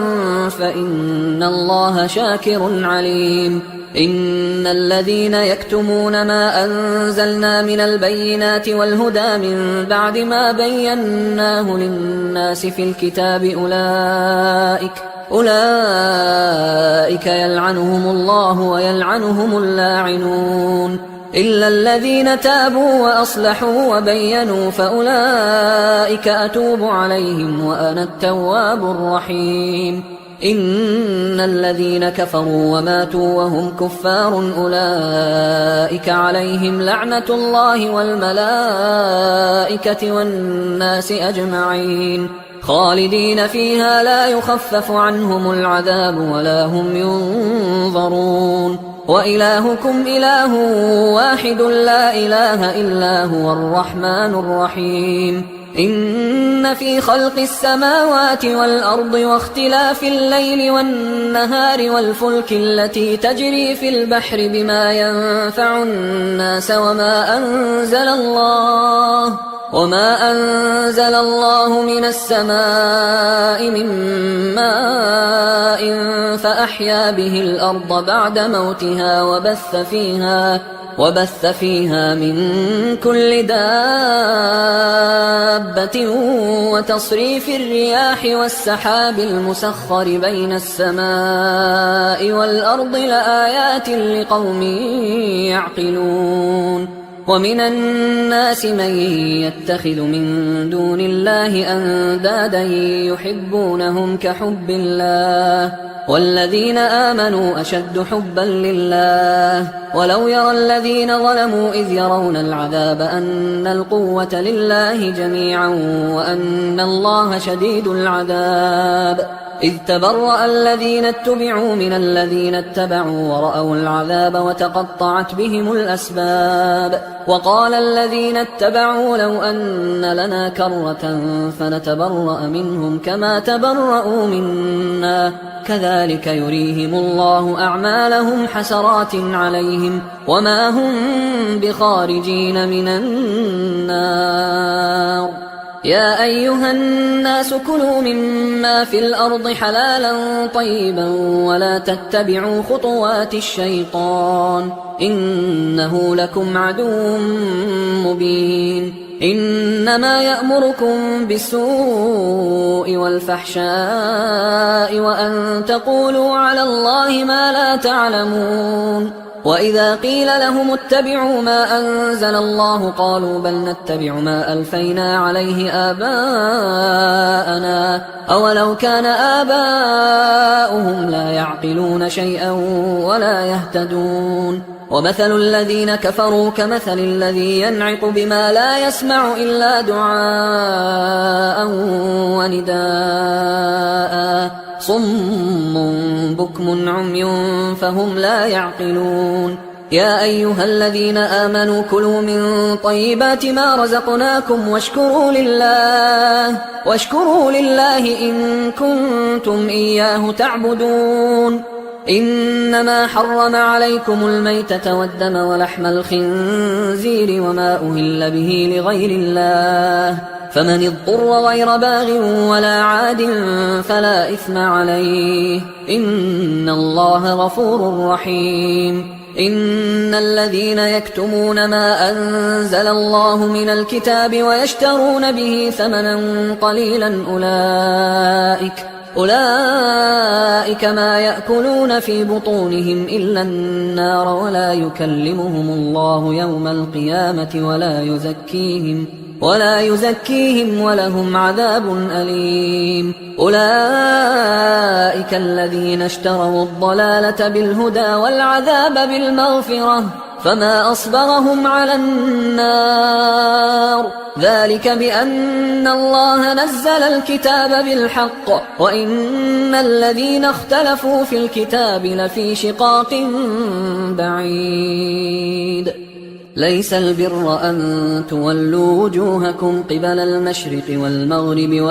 [SPEAKER 1] فإن الله شاكر عليم إن الذين يكتمون ما أنزلنا من البينات والهدى من بعد ما بيناه للناس في الكتاب أولئك يلعنهم الله ويلعنهم اللاعنون إلا الذين تابوا وأصلحوا وبينوا فأولئك أتوب عليهم وأنا التواب الرحيم إن الذين كفروا وماتوا وهم كفار أولئك عليهم لعنة الله والملائكة والناس أجمعين خالدين فيها لا يخفف عنهم العذاب ولا هم ينظرون وإلهكم إله واحد لا إله إلا هو الرحمن الرحيم إن في خلق السماوات والأرض واختلاف الليل والنهار والفلك التي تجري في البحر بما ينفع الناس وما أنزل الله من السماء من ماء فأحيا به الأرض بعد موتها وبث فيها من كل دابة وتصريف الرياح والسحاب المسخر بين السماء والأرض لآيات لقوم يعقلون ومن الناس من يتخذ من دون الله أندادا يحبونهم كحب الله والذين آمنوا أشد حبا لله ولو يرى الذين ظلموا إذ يرون العذاب أن القوة لله جميعا وأن الله شديد العذاب إذ تبرأ الذين اتبعوا من الذين اتبعوا ورأوا العذاب وتقطعت بهم الأسباب وقال الذين اتبعوا لو أن لنا كرة فنتبرأ منهم كما تبرأوا منا كذلك يريهم الله أعمالهم حسرات عليهم وما هم بخارجين من النار يا أيها الناس كلوا مما في الأرض حلالا طيبا ولا تتبعوا خطوات الشيطان إنه لكم عدو مبين إنما يأمركم بالسوء والفحشاء وأن تقولوا على الله ما لا تعلمون وإذا قيل لهم اتبعوا ما أنزل الله قالوا بل نتبع ما ألفينا عليه آباءنا أولو كان آباؤهم لا يعقلون شيئا ولا يهتدون ومثل الذين كفروا كمثل الذي ينعق بما لا يسمع إلا دعاء ونداء صم بكم عمي فهم لا يعقلون يا أيها الذين آمنوا كلوا من طيبات ما رزقناكم واشكروا لله إن كنتم إياه تعبدون إنما حرم عليكم الميتة والدم ولحم الخنزير وما أهل به لغير الله فمن اضطر غير باغ ولا عاد فلا إثم عليه إن الله غفور رحيم إن الذين يكتمون ما أنزل الله من الكتاب ويشترون به ثمنا قليلا أولئك ما يأكلون في بطونهم إلا النار ولا يكلمهم الله يوم القيامة ولا يزكيهم ولهم عذاب أليم أولئك الذين اشتروا الضلالة بالهدى والعذاب بالمغفرة فما أصبرهم على النار ذلك بأن الله نزل الكتاب بالحق وإن الذين اختلفوا في الكتاب لفي شقاق بعيد ليس البر أن تولوا وجوهكم قبل المشرق والمغرب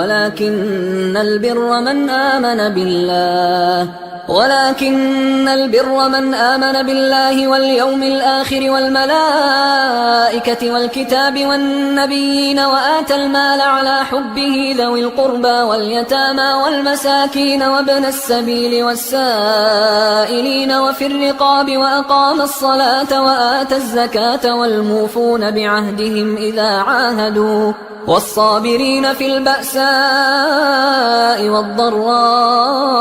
[SPEAKER 1] ولكن البر من آمن بالله واليوم الآخر والملائكة والكتاب والنبيين وآتى المال على حبه ذوي القربى واليتامى والمساكين وابن السبيل والسائلين وفي الرقاب وأقام الصلاة وآتى الزكاة والموفون بعهدهم إذا عاهدوا والصابرين في البأساء والضراء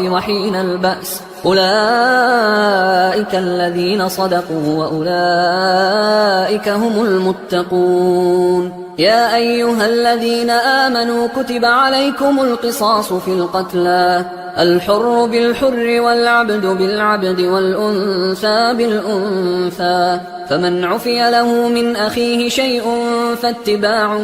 [SPEAKER 1] وحين البأس أولئك الذين صدقوا وأولئك هم المتقون يا أيها الذين آمنوا كتب عليكم القصاص في القتلى الحر بالحر والعبد بالعبد والأنثى بالأنثى فمن عفي له من أخيه شيء فاتباع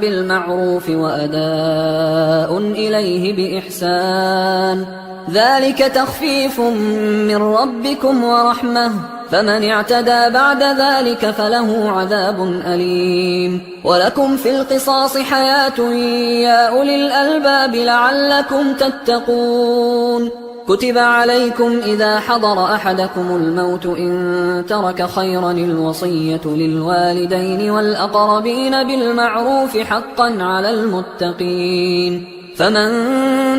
[SPEAKER 1] بالمعروف وأداء إليه بإحسان ذلك تخفيف من ربكم ورحمة فمن اعتدى بعد ذلك فله عذاب أليم. ولكم في القصاص حياة يا أولي الألباب لعلكم تتقون. كتب عليكم إذا حضر أحدكم الموت إن ترك خيرا الوصية للوالدين والأقربين بالمعروف حقا على المتقين. فمن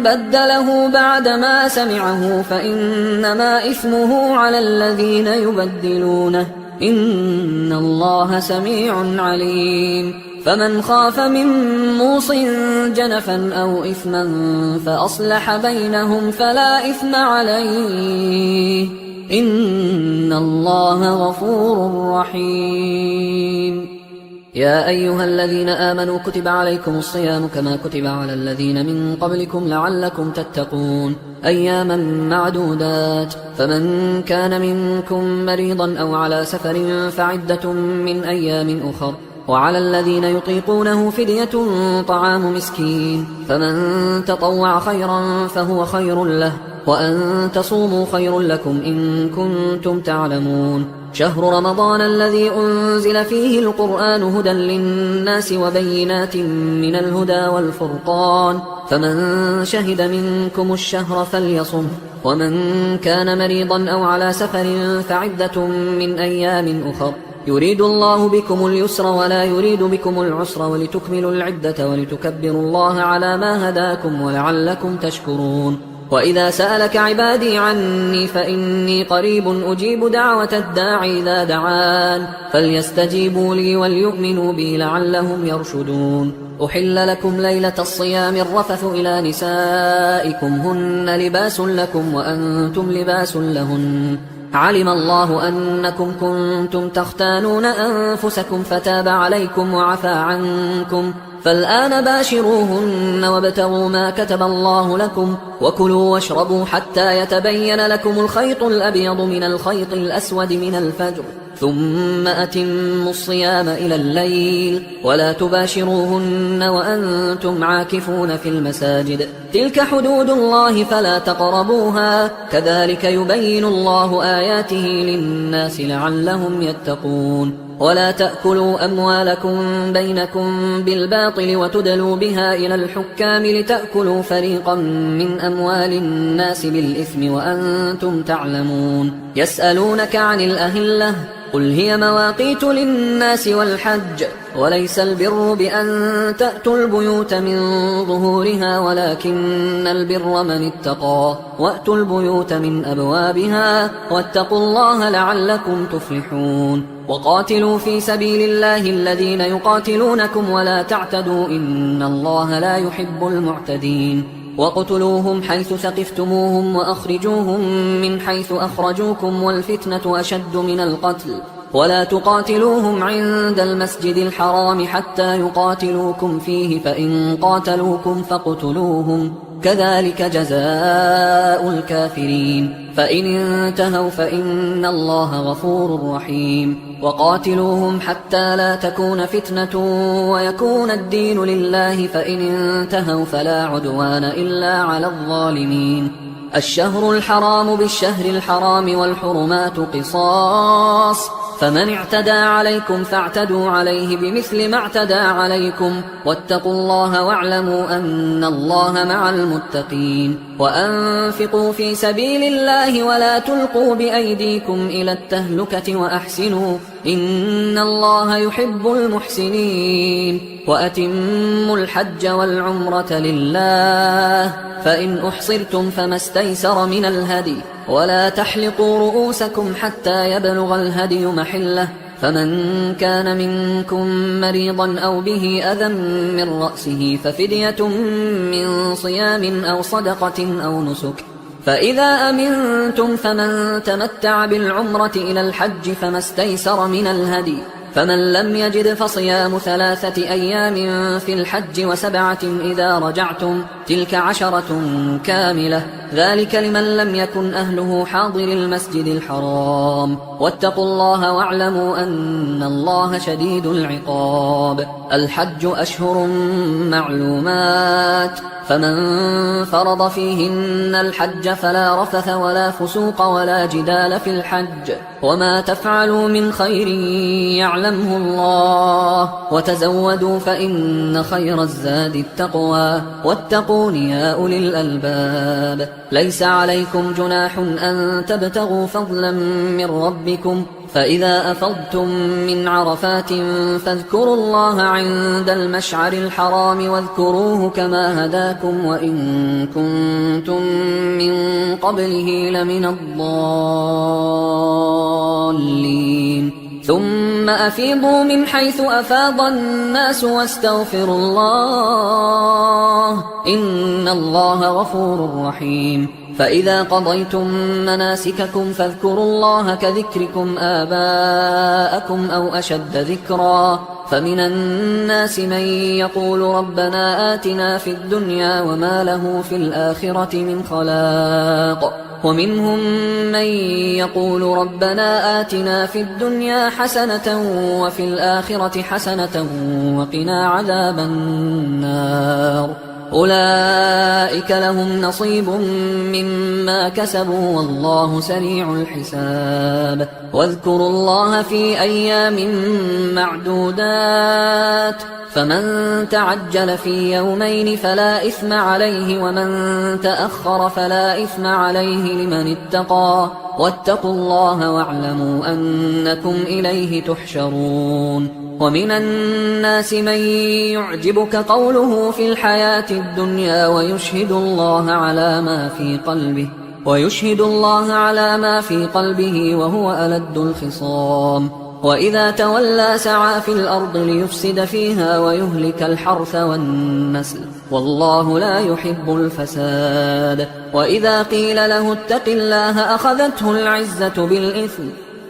[SPEAKER 1] بدله بعدما سمعه فإنما إثمه على الذين يبدلونه إن الله سميع عليم. فمن خاف من موص جنفا أو إثما فأصلح بينهم فلا إثم عليه إن الله غفور رحيم. يا أيها الذين آمنوا كتب عليكم الصيام كما كتب على الذين من قبلكم لعلكم تتقون أياما معدودات. فمن كان منكم مريضا أو على سفر فعدة من أيام أخر. وعلى الذين يطيقونه فدية طعام مسكين. فمن تطوع خيرا فهو خير له وأن تصوموا خير لكم إن كنتم تعلمون. شهر رمضان الذي أنزل فيه القرآن هدى للناس وبينات من الهدى والفرقان. فمن شهد منكم الشهر فليصم. ومن كان مريضا أو على سفر فعدة من أيام أخر. يريد الله بكم اليسر ولا يريد بكم العسر ولتكملوا العدة ولتكبروا الله على ما هداكم ولعلكم تشكرون. وإذا سألك عبادي عني فإني قريب أجيب دعوة الداعي إذا دعان فليستجيبوا لي وليؤمنوا بي لعلهم يرشدون. أحل لكم ليلة الصيام الرفث إلى نسائكم هن لباس لكم وأنتم لباس لهن. علم الله أنكم كنتم تختانون أنفسكم فتاب عليكم وعفى عنكم فالآن باشروهن وابتغوا ما كتب الله لكم وكلوا واشربوا حتى يتبين لكم الخيط الأبيض من الخيط الأسود من الفجر ثم أتموا الصيام إلى الليل ولا تباشروهن وأنتم عاكفون في المساجد تلك حدود الله فلا تقربوها كذلك يبين الله آياته للناس لعلهم يتقون. ولا تأكلوا أموالكم بينكم بالباطل وتدلوا بها إلى الحكام لتأكلوا فريقا من أموال الناس بالإثم وأنتم تعلمون. يسألونك عن الأهلة قل هي مواقيت للناس والحج وليس البر بأن تأتوا البيوت من ظهورها ولكن البر من اتقى وأتوا البيوت من أبوابها واتقوا الله لعلكم تفلحون. وقاتلوا في سبيل الله الذين يقاتلونكم ولا تعتدوا إن الله لا يحب المعتدين. واقتلوهم حيث ثقفتموهم وأخرجوهم من حيث أخرجوكم والفتنة أشد من القتل ولا تقاتلوهم عند المسجد الحرام حتى يقاتلوكم فيه فإن قاتلوكم فاقتلوهم كذلك جزاء الكافرين. فإن انتهوا فإن الله غفور رحيم. وقاتلوهم حتى لا تكون فتنة ويكون الدين لله فإن انتهوا فلا عدوان إلا على الظالمين. الشهر الحرام بالشهر الحرام والحرمات قصاص فمن اعتدى عليكم فاعتدوا عليه بمثل ما اعتدى عليكم واتقوا الله واعلموا أن الله مع المتقين. وأنفقوا في سبيل الله ولا تلقوا بأيديكم إلى التهلكة وأحسنوا إن الله يحب المحسنين. وأتموا الحج والعمرة لله فإن أحصرتم فما استيسر من الهدي ولا تحلقوا رؤوسكم حتى يبلغ الهدي محله فمن كان منكم مريضا أو به أذى من رأسه ففدية من صيام أو صدقة أو نسك فإذا أمنتم فمن تمتع بالعمرة إلى الحج فما استيسر من الهدي فمن لم يجد فصيام 3 أيام في الحج و7 إذا رجعتم تلك 10 كاملة ذلك لمن لم يكن أهله حاضر المسجد الحرام. واتقوا الله واعلموا أن الله شديد العقاب. الحج أشهر معلومات، فمن فرض فيهن الحج فلا رفث ولا فسوق ولا جدال في الحج، وما تفعلوا من خير يعلمه الله، وتزودوا فإن خير الزاد التقوى، واتقون يا أولي الألباب. ليس عليكم جناح أن تبتغوا فضلا من ربكم، فإذا أفضتم من عرفات فاذكروا الله عند المشعر الحرام واذكروه كما هداكم وإن كنتم من قبله لمن الضالين. ثم أفيضوا من حيث أفاض الناس واستغفروا الله إن الله غفور رحيم. فإذا قضيتم مناسككم فاذكروا الله كذكركم آباءكم أو أشد ذكرا. فمن الناس من يقول ربنا آتنا في الدنيا وما له في الآخرة من خلاق، ومنهم من يقول ربنا آتنا في الدنيا حسنة وفي الآخرة حسنة وقنا عذاب النار. أولئك لهم نصيب مما كسبوا والله سريع الحساب. واذكروا الله في أيام معدودات، فمن تعجل في يومين فلا إثم عليه ومن تأخر فلا إثم عليه لمن اتقى. واتقوا الله واعلموا أنكم إليه تحشرون. ومن الناس من يعجبك قوله في الحياة الدنيا ويشهد الله على ما في قلبه وهو ألد الخصام. وإذا تولى سعى في الأرض ليفسد فيها ويهلك الحرث والنسل والله لا يحب الفساد. وإذا قيل له اتق الله أخذته العزة بالإثم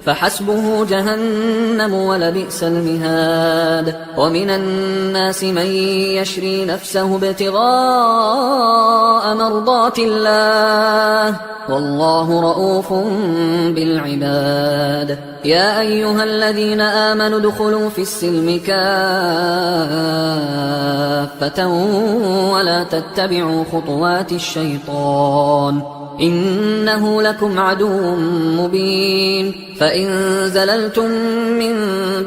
[SPEAKER 1] فحسبه جهنم ولبئس المهاد. ومن الناس من يشري نفسه ابتغاء مرضات الله والله رؤوف بالعباد. يا أيها الذين آمنوا ادخلوا في السلم كافة ولا تتبعوا خطوات الشيطان إنه لكم عدو مبين. فإن زللتم من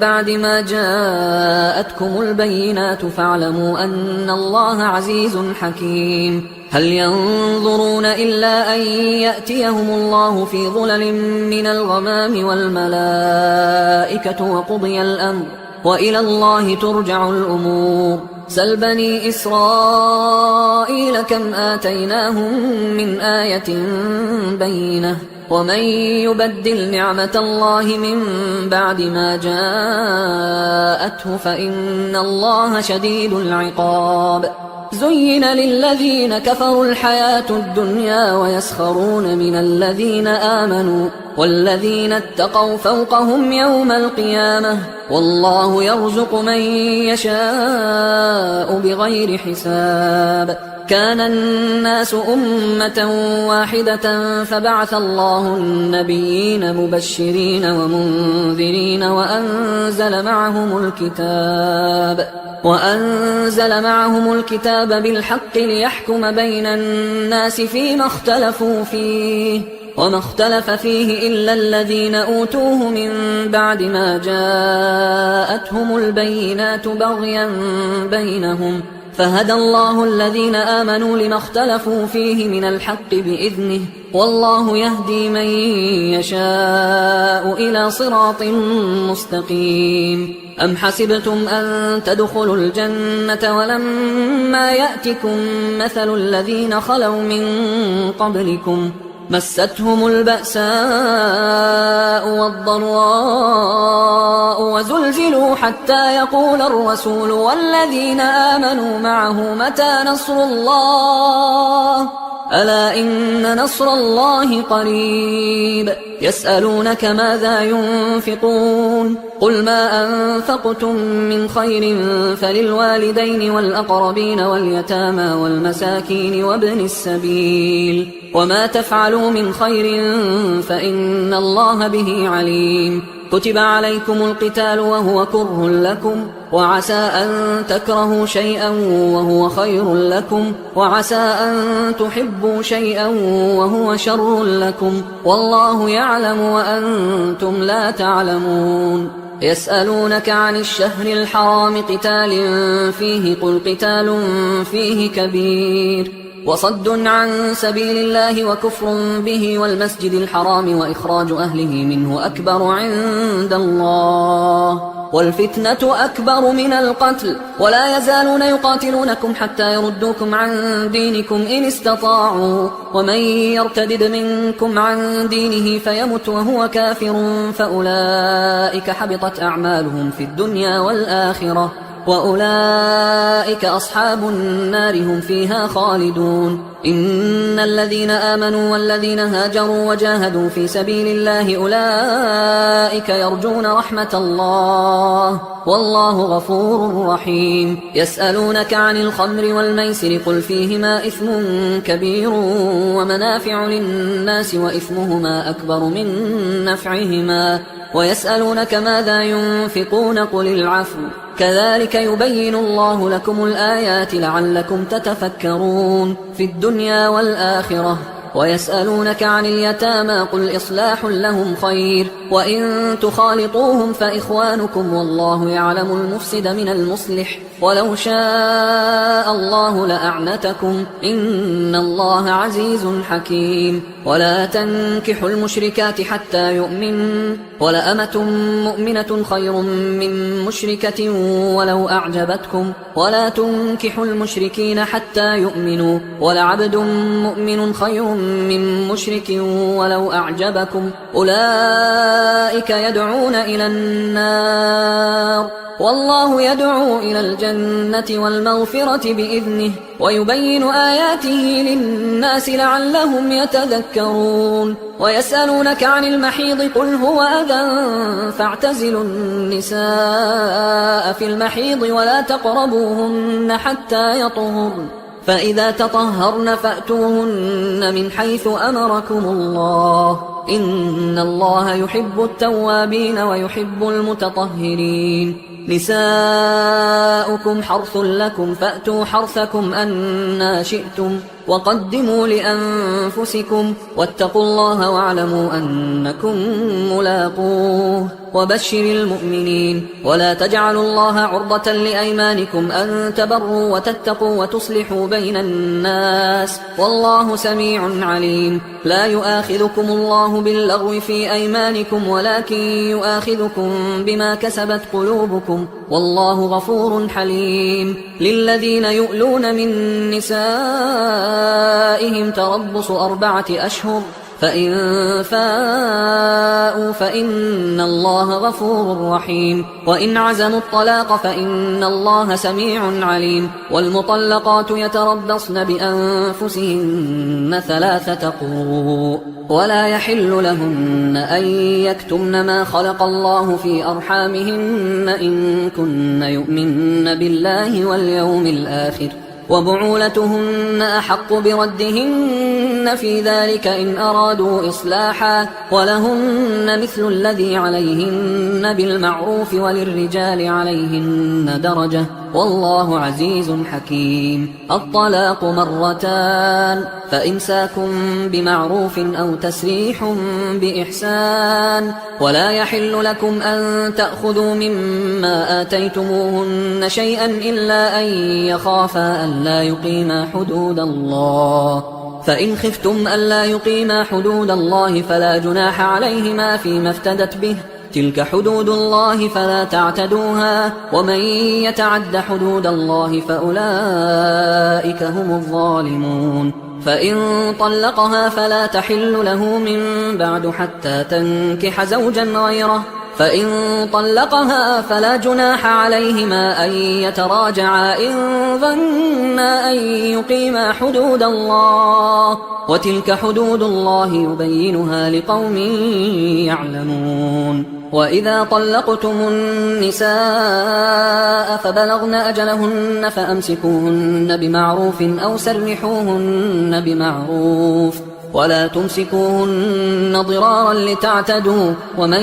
[SPEAKER 1] بعد ما جاءتكم البينات فاعلموا أن الله عزيز حكيم. هل ينظرون إلا أن يأتيهم الله في ظلل من الغمام والملائكة وقضي الأمر وإلى الله ترجع الأمور. سل بني إسرائيل كم آتيناهم من آية بينة ومن يبدل نعمة الله من بعد ما جاءته فإن الله شديد العقاب. زين للذين كفروا الحياة الدنيا ويسخرون من الذين آمنوا والذين اتقوا فوقهم يوم القيامة والله يرزق من يشاء بغير حساب. كان الناس أمة واحدة فبعث الله النبيين مبشرين ومنذرين وأنزل معهم الكتاب بالحق ليحكم بين الناس فيما اختلفوا فيه وما اختلف فيه إلا الذين أوتوه من بعد ما جاءتهم البينات بغيا بينهم فهدى الله الذين آمنوا لما اختلفوا فيه من الحق بإذنه والله يهدي من يشاء إلى صراط مستقيم. أم حسبتم أن تدخلوا الجنة ولما يأتكم مثل الذين خلوا من قبلكم مستهم البأساء والضراء وزلزلوا حتى يقول الرسول والذين آمنوا معه متى نصر الله ألا إن نصر الله قريب يسألونك ماذا ينفقون قل ما أنفقتم من خير فللوالدين والأقربين واليتامى والمساكين وابن السبيل وما تفعلوا من خير فإن الله به عليم كتب عليكم القتال وهو كره لكم وعسى أن تكرهوا شيئا وهو خير لكم وعسى أن تحبوا شيئا وهو شر لكم والله يعلم وأنتم لا تعلمون يسألونك عن الشهر الحرام قتال فيه قل قتال فيه كبير وصد عن سبيل الله وكفر به والمسجد الحرام وإخراج أهله منه أكبر عند الله والفتنة أكبر من القتل ولا يزالون يقاتلونكم حتى يردوكم عن دينكم إن استطاعوا ومن يرتدد منكم عن دينه فيمت وهو كافر فأولئك حبطت أعمالهم في الدنيا والآخرة وأولئك أصحاب النار هم فيها خالدون إن الذين آمنوا والذين هاجروا وجاهدوا في سبيل الله أولئك يرجون رحمة الله والله غفور رحيم يسألونك عن الخمر والميسر قل فيهما إثم كبير ومنافع للناس وإثمهما أكبر من نفعهما ويسألونك ماذا ينفقون قل العفو كذلك يبين الله لكم الآيات لعلكم تتفكرون في الدنيا والآخرة ويسألونك عن اليتامى قل إصلاح لهم خير وإن تخالطوهم فإخوانكم والله يعلم المفسد من المصلح ولو شاء الله لأعنتكم إن الله عزيز حكيم ولا تنكحوا المشركات حتى يؤمن ولأمة مؤمنة خير من مشركة ولو أعجبتكم ولا تنكحوا المشركين حتى يؤمنوا ولعبد مؤمن خير من مشرك ولو أعجبكم أولئك يدعون إلى النار والله يدعو إلى الجنة والمغفرة بإذنه ويبين آياته للناس لعلهم يتذكرون ويسألونك عن المحيض قل هو أذى فاعتزلوا النساء في المحيض ولا تقربوهن حتى يطهرن فإذا تطهرن فأتوهن من حيث أمركم الله إن الله يحب التوابين ويحب المتطهرين نساؤكم حرث لكم فأتوا حرثكم أنى شئتم وقدموا لأنفسكم واتقوا الله واعلموا أنكم ملاقوه وبشر المؤمنين ولا تجعلوا الله عرضة لأيمانكم أن تبروا وتتقوا وتصلحوا بين الناس والله سميع عليم لا يؤاخذكم الله باللغو في أيمانكم ولكن يؤاخذكم بما كسبت قلوبكم والله غفور حليم للذين يؤلون من نسائهم تربص 4 أشهر فإن فاءوا فإن الله غفور رحيم وإن عزموا الطلاق فإن الله سميع عليم والمطلقات يتربصن بأنفسهن 3 قروء ولا يحل لهن أن يكتمن ما خلق الله في أرحامهن إن كن يؤمن بالله واليوم الآخر وبعولتهن أحق بردهن في ذلك إن أرادوا إصلاحا ولهن مثل الذي عليهن بالمعروف وللرجال عليهن درجة والله عزيز حكيم الطلاق 2 فإمساكم بمعروف أو تسريح بإحسان ولا يحل لكم أن تأخذوا مما آتيتموهن شيئا إلا أن يخافا ألا يقيما حدود الله فإن خفتم ألا يقيما حدود الله فلا جناح عليهما فيما افتدت به تلك حدود الله فلا تعتدوها ومن يتعد حدود الله فأولئك هم الظالمون فإن طلقها فلا تحل له من بعد حتى تنكح زوجا غيره فإن طلقها فلا جناح عليهما أن يتراجعا إن ظنا أن يقيما حدود الله، وتلك حدود الله يبينها لقوم يعلمون. وإذا طلقتم النساء فبلغن أجلهن فأمسكوهن بمعروف أو سرحوهن بمعروف، ولا تمسكوهن ضرارا لتعتدوا، ومن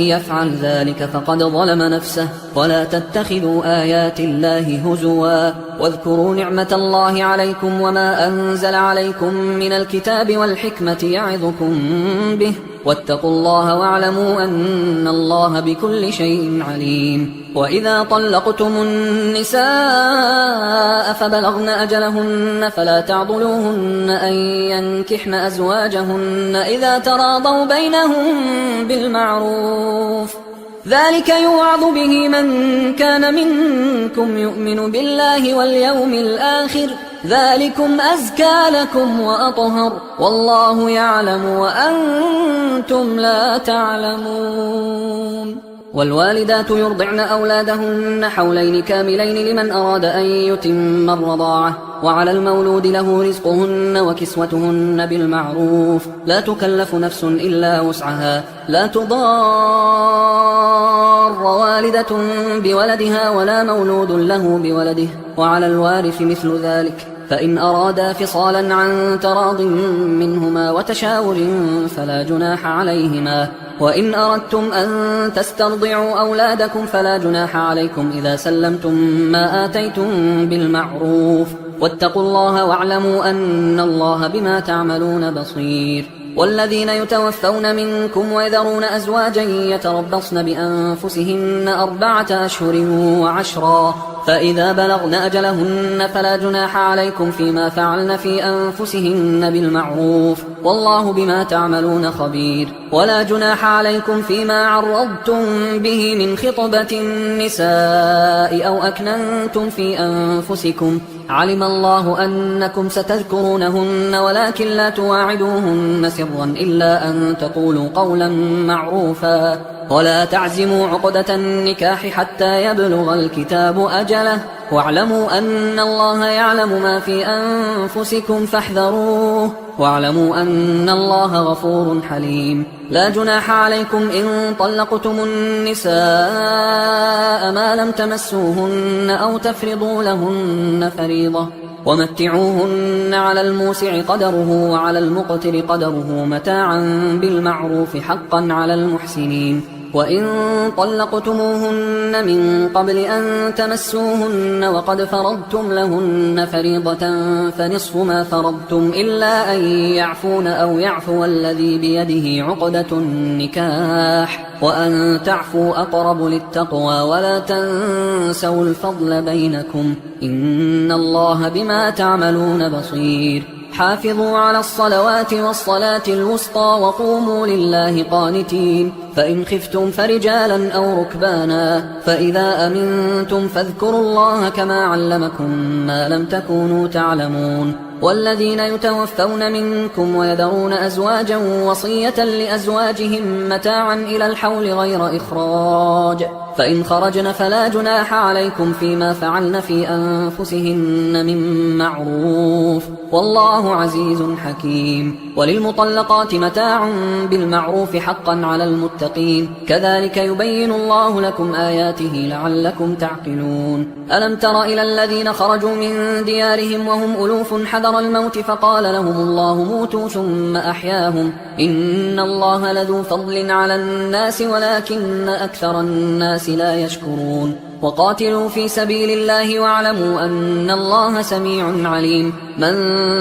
[SPEAKER 1] يفعل ذلك فقد ظلم نفسه. ولا تتخذوا آيات الله هزوا، واذكروا نعمة الله عليكم وما أنزل عليكم من الكتاب والحكمة يعظكم به، واتقوا الله واعلموا أن الله بكل شيء عليم. وإذا طلقتم النساء فبلغن أجلهن فلا تعضلوهن أن ينكحن أزواجهن إذا تراضوا بينهم بالمعروف، ذلك يوعظ به من كان منكم يؤمن بالله واليوم الآخر، ذلكم أزكى لكم وأطهر، والله يعلم وأنتم لا تعلمون. والوالدات يرضعن أولادهن حولين كاملين لمن أراد أن يتم الرضاعة، وعلى المولود له رزقهن وكسوتهن بالمعروف، لا تكلف نفس إلا وسعها، لا تضار والدة بولدها ولا مولود له بولده، وعلى الوارث مثل ذلك، فإن أرادا فصالا عن تراض منهما وتشاور فلا جناح عليهما. وإن أردتم أن تسترضعوا أولادكم فلا جناح عليكم إذا سلمتم ما آتيتم بالمعروف، واتقوا الله واعلموا أن الله بما تعملون بصير. والذين يتوفون منكم ويذرون أزواجا يتربصن بأنفسهن 4 أشهر و10، فإذا بلغن أجلهن فلا جناح عليكم فيما فعلن في أنفسهن بالمعروف، والله بما تعملون خبير. ولا جناح عليكم فيما عرضتم به من خطبة النساء أو أكننتم في أنفسكم، علم الله أنكم ستذكرونهن ولكن لا تواعدوهن سرا إلا أن تقولوا قولا معروفا، ولا تعزموا عقدة النكاح حتى يبلغ الكتاب أجله، واعلموا أن الله يعلم ما في أنفسكم فاحذروه، واعلموا أن الله غفور حليم. لا جناح عليكم إن طلقتم النساء ما لم تمسوهن أو تفرضوا لهن فريضة، ومتعوهن على الموسع قدره وعلى المقتر قدره متاعا بالمعروف حقا على المحسنين. وإن طلقتموهن من قبل أن تمسوهن وقد فرضتم لهن فريضة فنصف ما فرضتم إلا أن يعفون أو يعفو الذي بيده عقدة النكاح، وأن تعفوا أقرب للتقوى، ولا تنسوا الفضل بينكم، إن الله بما تعملون بصير. حافظوا على الصلوات والصلاة الوسطى وقوموا لله قانتين، فإن خفتم فرجالا أو ركبانا، فإذا أمنتم فاذكروا الله كما علمكم ما لم تكونوا تعلمون. والذين يتوفون منكم ويذرون أزواجا وصية لأزواجهم متاعا إلى الحول غير إخراج، فإن خرجن فلا جناح عليكم فيما فعلن في أنفسهن من معروف، والله عزيز حكيم. وللمطلقات متاع بالمعروف حقا على المتقين، كذلك يبين الله لكم آياته لعلكم تعقلون. ألم تر إلى الذين خرجوا من ديارهم وهم ألوف حذر الموت فقال لهم الله موتوا ثم أحياهم، إن الله لذو فضل على الناس ولكن أكثر الناس لا يشكرون. وقاتلوا في سبيل الله واعلموا أن الله سميع عليم. من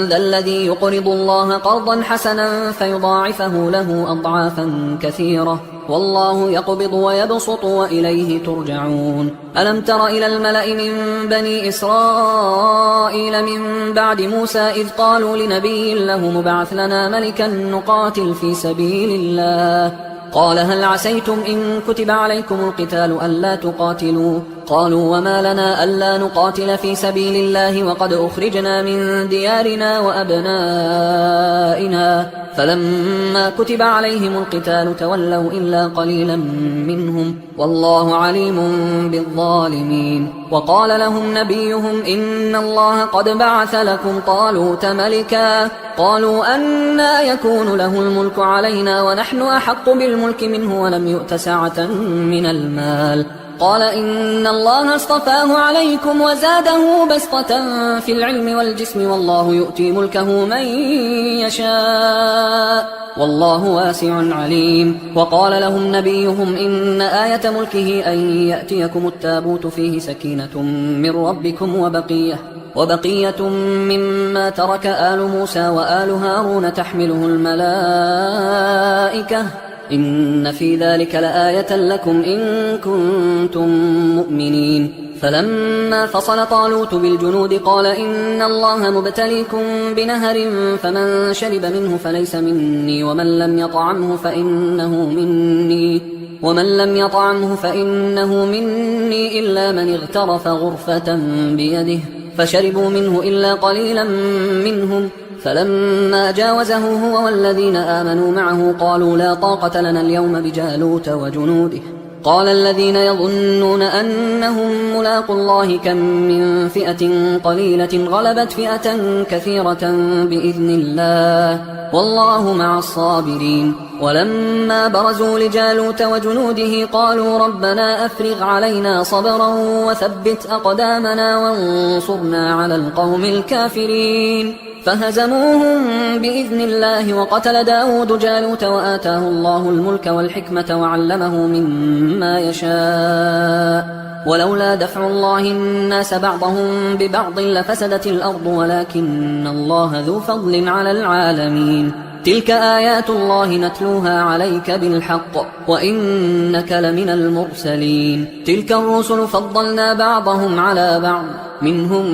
[SPEAKER 1] ذا الذي يقرض الله قرضا حسنا فيضاعفه له أضعافا كثيرة، والله يقبض ويبسط وإليه ترجعون. ألم تر إلى الملأ من بني إسرائيل من بعد موسى إذ قالوا لنبي له مبعث لنا ملكا نقاتل في سبيل الله، قال هل عسيتم إن كتب عليكم القتال ألا تقاتلوا؟ قالوا وما لنا ألا نقاتل في سبيل الله وقد أخرجنا من ديارنا وأبنائنا، فلما كتب عليهم القتال تولوا إلا قليلا منهم والله عليم بالظالمين. وقال لهم نبيهم إن الله قد بعث لكم طالوت ملكا قالوا أنى يكون له الملك علينا ونحن أحق بالملك منه ولم يؤت سعة من المال قال إن الله اصطفاه عليكم وزاده بسطة في العلم والجسم والله يؤتي ملكه من يشاء والله واسع عليم. وقال لهم نبيهم إن آية ملكه أن يأتيكم التابوت فيه سكينة من ربكم وبقية مما ترك آل موسى وآل هارون تحمله الملائكة إن في ذلك لآية لكم إن كنتم مؤمنين. فلما فصل طالوت بالجنود قال إن الله مبتليكم بنهر فمن شرب منه فليس مني ومن لم يطعمه فإنه مني إلا من اغترف غرفة بيده فشربوا منه إلا قليلا منهم. فلما جاوزه هو والذين آمنوا معه قالوا لا طاقة لنا اليوم بجالوت وجنوده. قال الذين يظنون أنهم ملاقوا الله كم من فئة قليلة غلبت فئة كثيرة بإذن الله والله مع الصابرين. ولما برزوا لجالوت وجنوده قالوا ربنا أفرغ علينا صبرا وثبت أقدامنا وانصرنا على القوم الكافرين. فهزموهم بإذن الله وقتل داود جالوت وآتاه الله الملك والحكمة وعلمه مما يشاء ولولا دفع الله الناس بعضهم ببعض لفسدت الأرض ولكن الله ذو فضل على العالمين. تلك آيات الله نتلوها عليك بالحق وإنك لمن المرسلين. تلك الرسل فضلنا بعضهم على بعض منهم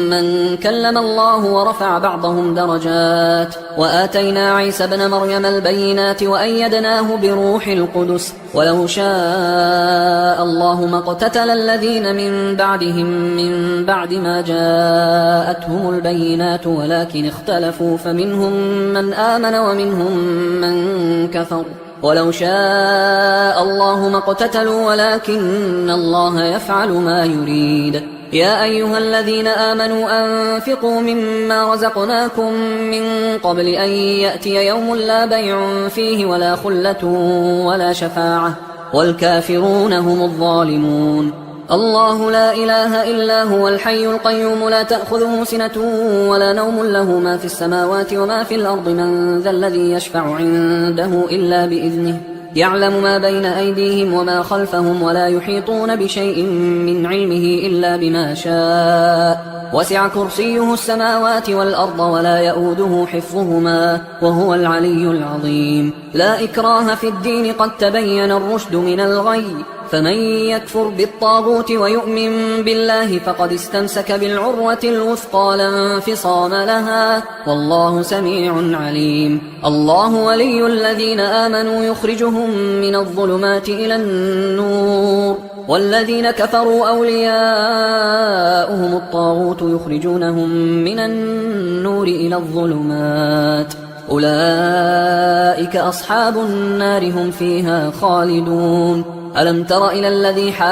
[SPEAKER 1] من كلم الله ورفع بعضهم درجات وآتينا عيسى ابن مريم البينات وأيدناه بروح القدس ولو شاء الله ما اقتتل الذين من بعدهم من بعد ما جاءتهم البينات ولكن اختلفوا فمنهم من آمن ومنهم من كفر ولو شاء الله ما اقتتلوا ولكن الله يفعل ما يريد. يا أيها الذين آمنوا أنفقوا مما رزقناكم من قبل أن يأتي يوم لا بيع فيه ولا خلة ولا شفاعة والكافرون هم الظالمون. الله لا إله إلا هو الحي القيوم لا تأخذه سنة ولا نوم له ما في السماوات وما في الأرض من ذا الذي يشفع عنده إلا بإذنه يعلم ما بين أيديهم وما خلفهم ولا يحيطون بشيء من علمه إلا بما شاء وسع كرسيه السماوات والأرض ولا يؤوده حفظهما وهو العلي العظيم. لا إكراه في الدين قد تبين الرشد من الغي فمن يكفر بالطاغوت ويؤمن بالله فقد استمسك بالعروة الوثقى لا انفصام لها والله سميع عليم. الله ولي الذين آمنوا يخرجهم من الظلمات إلى النور والذين كفروا أولياؤهم الطاغوت يخرجونهم من النور إلى الظلمات أولئك أصحاب النار هم فيها خالدون. ألم تر إلى الذي حاج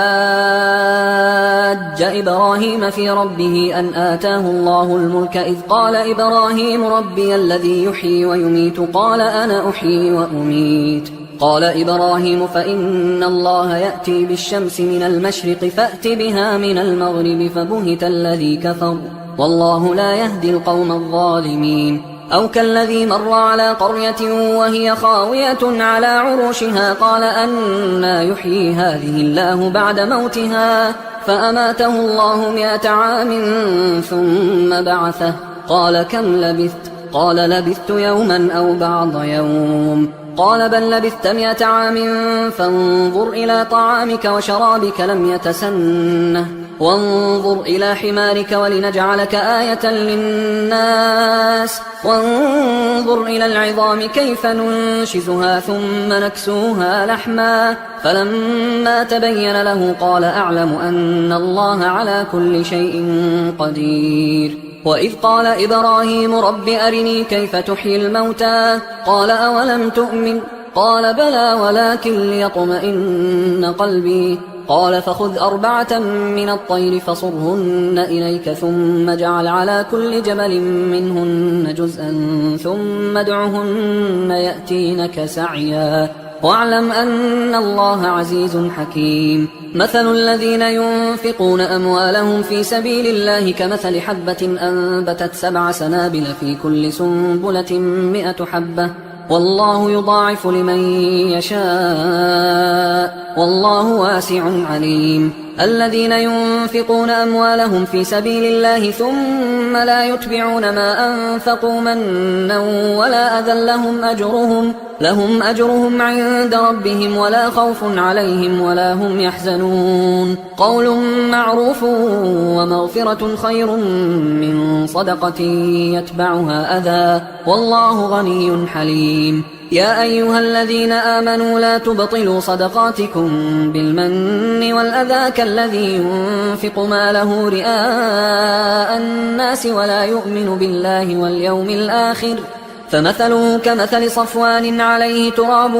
[SPEAKER 1] إبراهيم في ربه أن آتاه الله الملك إذ قال إبراهيم ربي الذي يحيي ويميت قال أنا أحيي وأميت قال إبراهيم فإن الله يأتي بالشمس من المشرق فأت بها من المغرب فبهت الذي كفر والله لا يهدي القوم الظالمين. أو كالذي مر على قرية وهي خاوية على عروشها قال أنى يحيي هذه الله بعد موتها فأماته الله 100 عام ثم بعثه قال كم لبثت قال لبثت يوما أو بعض يوم قال بل لبثت 100 عام فانظر إلى طعامك وشرابك لم يتسنه وانظر إلى حمارك ولنجعلك آية للناس وانظر إلى العظام كيف ننشزها ثم نكسوها لحما فلما تبين له قال أعلم أن الله على كل شيء قدير وإذ قال إبراهيم رب أرني كيف تحيي الموتى قال أولم تؤمن قال بلى ولكن ليطمئن قلبي قال فخذ 4 من الطير فصرهن إليك ثم اجعل على كل جبل منهن جزءا ثم ادعهن يأتينك سعيا واعلم أن الله عزيز حكيم مثل الذين ينفقون أموالهم في سبيل الله كمثل حبة أنبتت 7 سنابل في كل سنبلة 100 حبة والله يضاعف لمن يشاء والله واسع عليم الذين ينفقون أموالهم في سبيل الله ثم لا يتبعون ما أنفقوا منا ولا أذى لهم أجرهم عند ربهم ولا خوف عليهم ولا هم يحزنون قول معروف ومغفرة خير من صدقة يتبعها أذى والله غني حليم يا أيها الذين آمنوا لا تبطلوا صدقاتكم بالمن والأذى كالذي ينفق ماله رئاء الناس ولا يؤمن بالله واليوم الآخر فمثله كمثل صفوان عليه تراب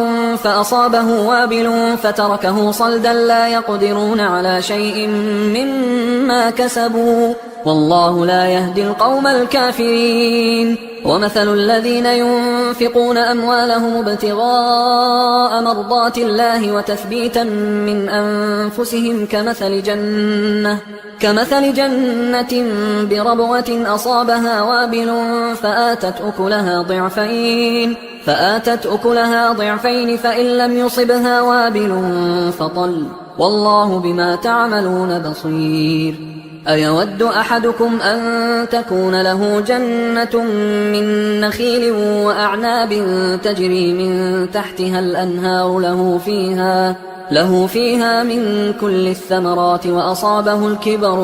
[SPEAKER 1] فأصابه وابل فتركه صلدا لا يقدرون على شيء مما كسبوا والله لا يهدي القوم الكافرين ومثل الذين ينفقون أموالهم ابتغاء مرضات الله وتثبيتا من أنفسهم كمثل جنة بربوة أصابها وابل فآتت أكلها ضعفين فإن لم يصبها وابل فطل والله بما تعملون بصير أيود أحدكم أن تكون له جنة من نخيل وأعناب تجري من تحتها الأنهار له فيها من كل الثمرات وأصابه الكبر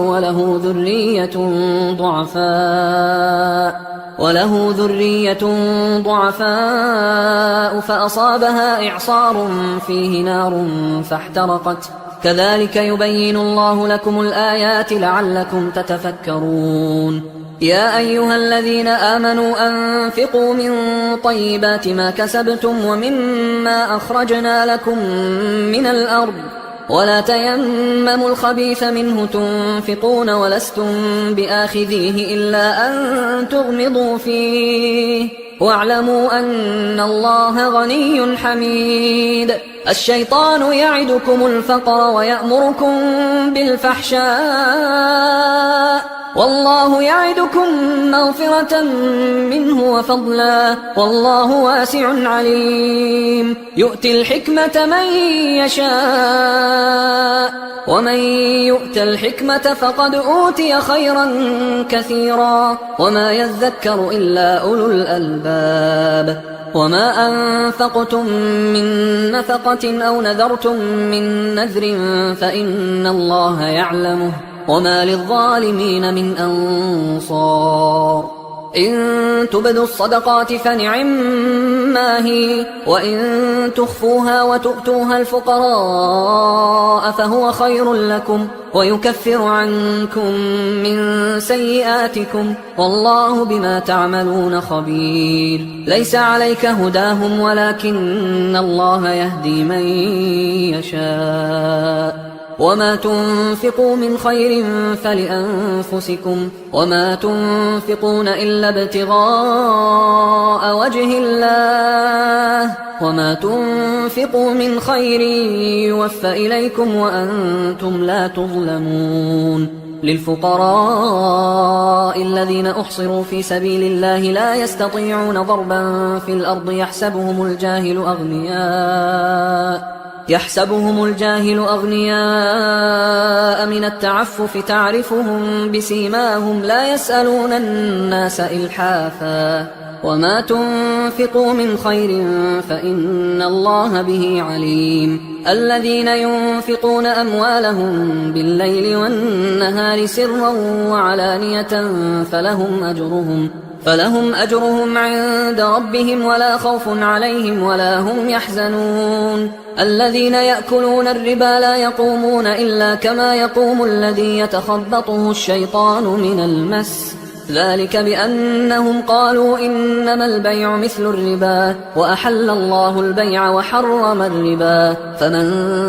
[SPEAKER 1] وله ذرية ضعفاء فأصابها إعصار فيه نار فاحترقت كذلك يبين الله لكم الآيات لعلكم تتفكرون يا أيها الذين آمنوا أنفقوا من طيبات ما كسبتم ومما أخرجنا لكم من الأرض ولا تيمموا الخبيث منه تنفقون ولستم بآخذيه إلا أن تغمضوا فيه واعلموا أن الله غني حميد الشيطان يعدكم الفقر ويأمركم بالفحشاء والله يعدكم مغفرة منه وفضلا والله واسع عليم يؤتي الحكمة من يشاء ومن يؤت الحكمة فقد أوتي خيرا كثيرا وما يذكر إلا أولو الألباب وما أنفقتم من نفقة أو نذرتم من نذر فإن الله يعلمه وما للظالمين من أنصار إن تبدوا الصدقات فنعما هي وإن تخفوها وتؤتوها الفقراء فهو خير لكم ويكفر عنكم من سيئاتكم والله بما تعملون خبير ليس عليك هداهم ولكن الله يهدي من يشاء وما تنفقوا من خير فلأنفسكم وما تنفقون إلا ابتغاء وجه الله وما تنفقوا من خير يوفى إليكم وأنتم لا تظلمون للفقراء الذين أحصروا في سبيل الله لا يستطيعون ضربا في الأرض يحسبهم الجاهل أغنياء من التعفف تعرفهم بسيماهم لا يسألون الناس إلحافا وما تنفقوا من خير فإن الله به عليم. الذين ينفقون أموالهم بالليل والنهار سرا وعلانية فلهم أجرهم عند ربهم ولا خوف عليهم ولا هم يحزنون. الذين يأكلون الربا لا يقومون إلا كما يقوم الذي يتخبطه الشيطان من المس، ذلك بأنهم قالوا إنما البيع مثل الربا وأحل الله البيع وحرم الربا. فمن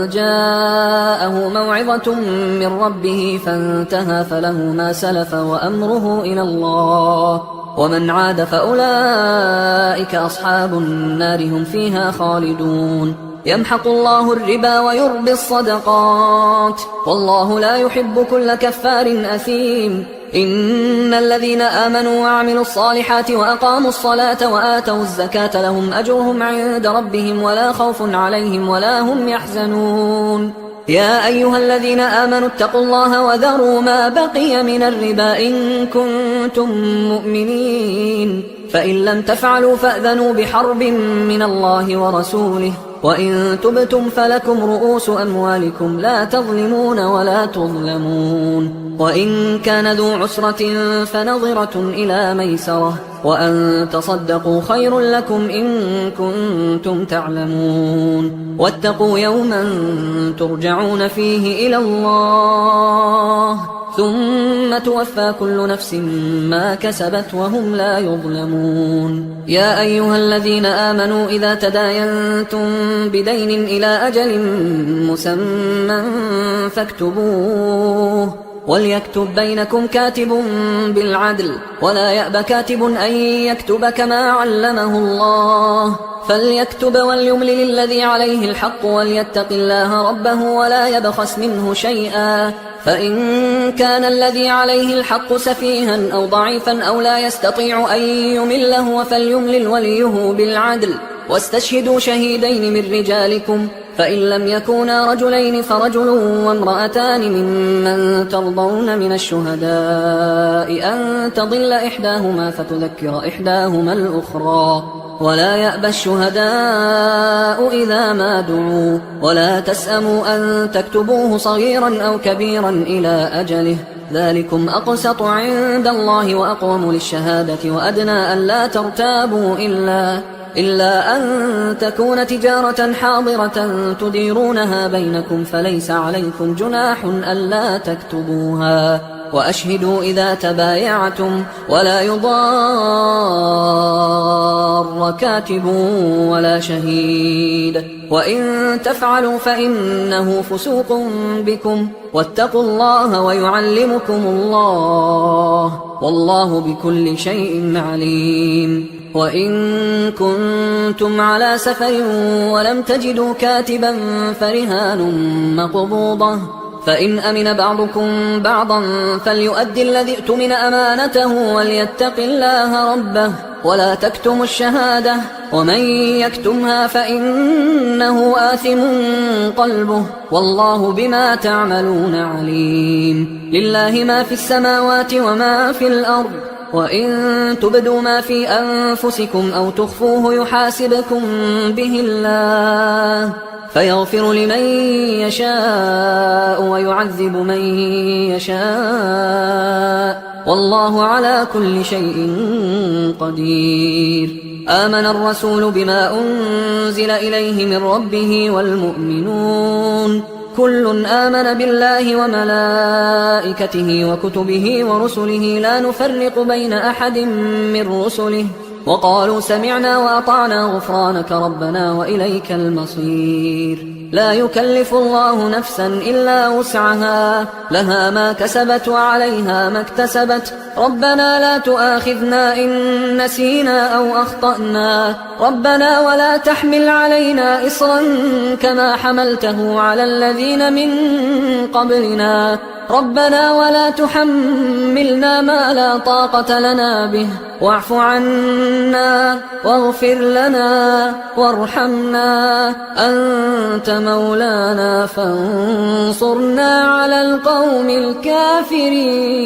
[SPEAKER 1] جاءه موعظة من ربه فانتهى فله ما سلف وأمره إلى الله، ومن عاد فأولئك أصحاب النار هم فيها خالدون. يمحق الله الربا ويربي الصدقات والله لا يحب كل كفار أثيم. إن الذين آمنوا وعملوا الصالحات وأقاموا الصلاة وآتوا الزكاة لهم أجرهم عند ربهم ولا خوف عليهم ولا هم يحزنون. يا أيها الذين آمنوا اتقوا الله وذروا ما بقي من الربا إن كنتم مؤمنين، فإن لم تفعلوا فأذنوا بحرب من الله ورسوله، وإن تبتم فلكم رؤوس أموالكم لا تظلمون ولا تظلمون. وإن كان ذو عسرة فنظرة إلى ميسرة، وأن تصدقوا خير لكم إن كنتم تعلمون. واتقوا يوما ترجعون فيه إلى الله ثم توفى كل نفس ما كسبت وهم لا يظلمون. يا أيها الذين آمنوا إذا تداينتم بدين إلى أجل مسمى فاكتبوه، وليكتب بينكم كاتب بالعدل ولا يأب كاتب أن يكتب كما علمه الله، فليكتب وليملل الذي عليه الحق وليتق الله ربه ولا يبخس منه شيئا، فإن كان الذي عليه الحق سفيها أو ضعيفا أو لا يستطيع أن يمله فليملل وليه بالعدل، واستشهدوا شهيدين من رجالكم، فإن لم يكونا رجلين فرجل وامرأتان ممن ترضون من الشهداء أن تضل إحداهما فتذكر إحداهما الأخرى، ولا يأبى الشهداء إذا ما دعوا، ولا تسأموا أن تكتبوه صغيرا أو كبيرا إلى أجله، ذلكم أقسط عند الله وأقوم للشهادة وأدنى أن لا ترتابوا إلا أن تكون تجارة حاضرة تديرونها بينكم فليس عليكم جناح ألا تكتبوها، وأشهدوا إذا تبايعتم ولا يضار كاتب ولا شهيد، وإن تفعلوا فإنه فسوق بكم، واتقوا الله ويعلمكم الله والله بكل شيء عليم. وإن كنتم على سفر ولم تجدوا كاتبا فرهان مقبوضة، فإن أمن بعضكم بعضا فليؤدي الذي اؤتمن أمانته وليتق الله ربه ولا تكتموا الشهادة، ومن يكتمها فإنه آثم قلبه والله بما تعملون عليم. لله ما في السماوات وما في الأرض، وإن تبدوا ما في أنفسكم أو تخفوه يحاسبكم به الله فيغفر لمن يشاء ويعذب من يشاء والله على كل شيء قدير. آمن الرسول بما أنزل إليه من ربه والمؤمنون كل آمن بالله وملائكته وكتبه ورسله لا نفرق بين أحد من رسله وقالوا سمعنا وأطعنا غفرانك ربنا وإليك المصير. لا يكلف الله نفسا إلا وسعها لها ما كسبت وعليها ما اكتسبت ربنا لا تؤاخذنا إن نسينا أو أخطأنا ربنا ولا تحمل علينا إصرا كما حملته على الذين من قبلنا ربنا ولا تحملنا ما لا طاقة لنا به واعف عنا واغفر لنا وارحمنا أنت مولانا فانصرنا على القوم الكافرين.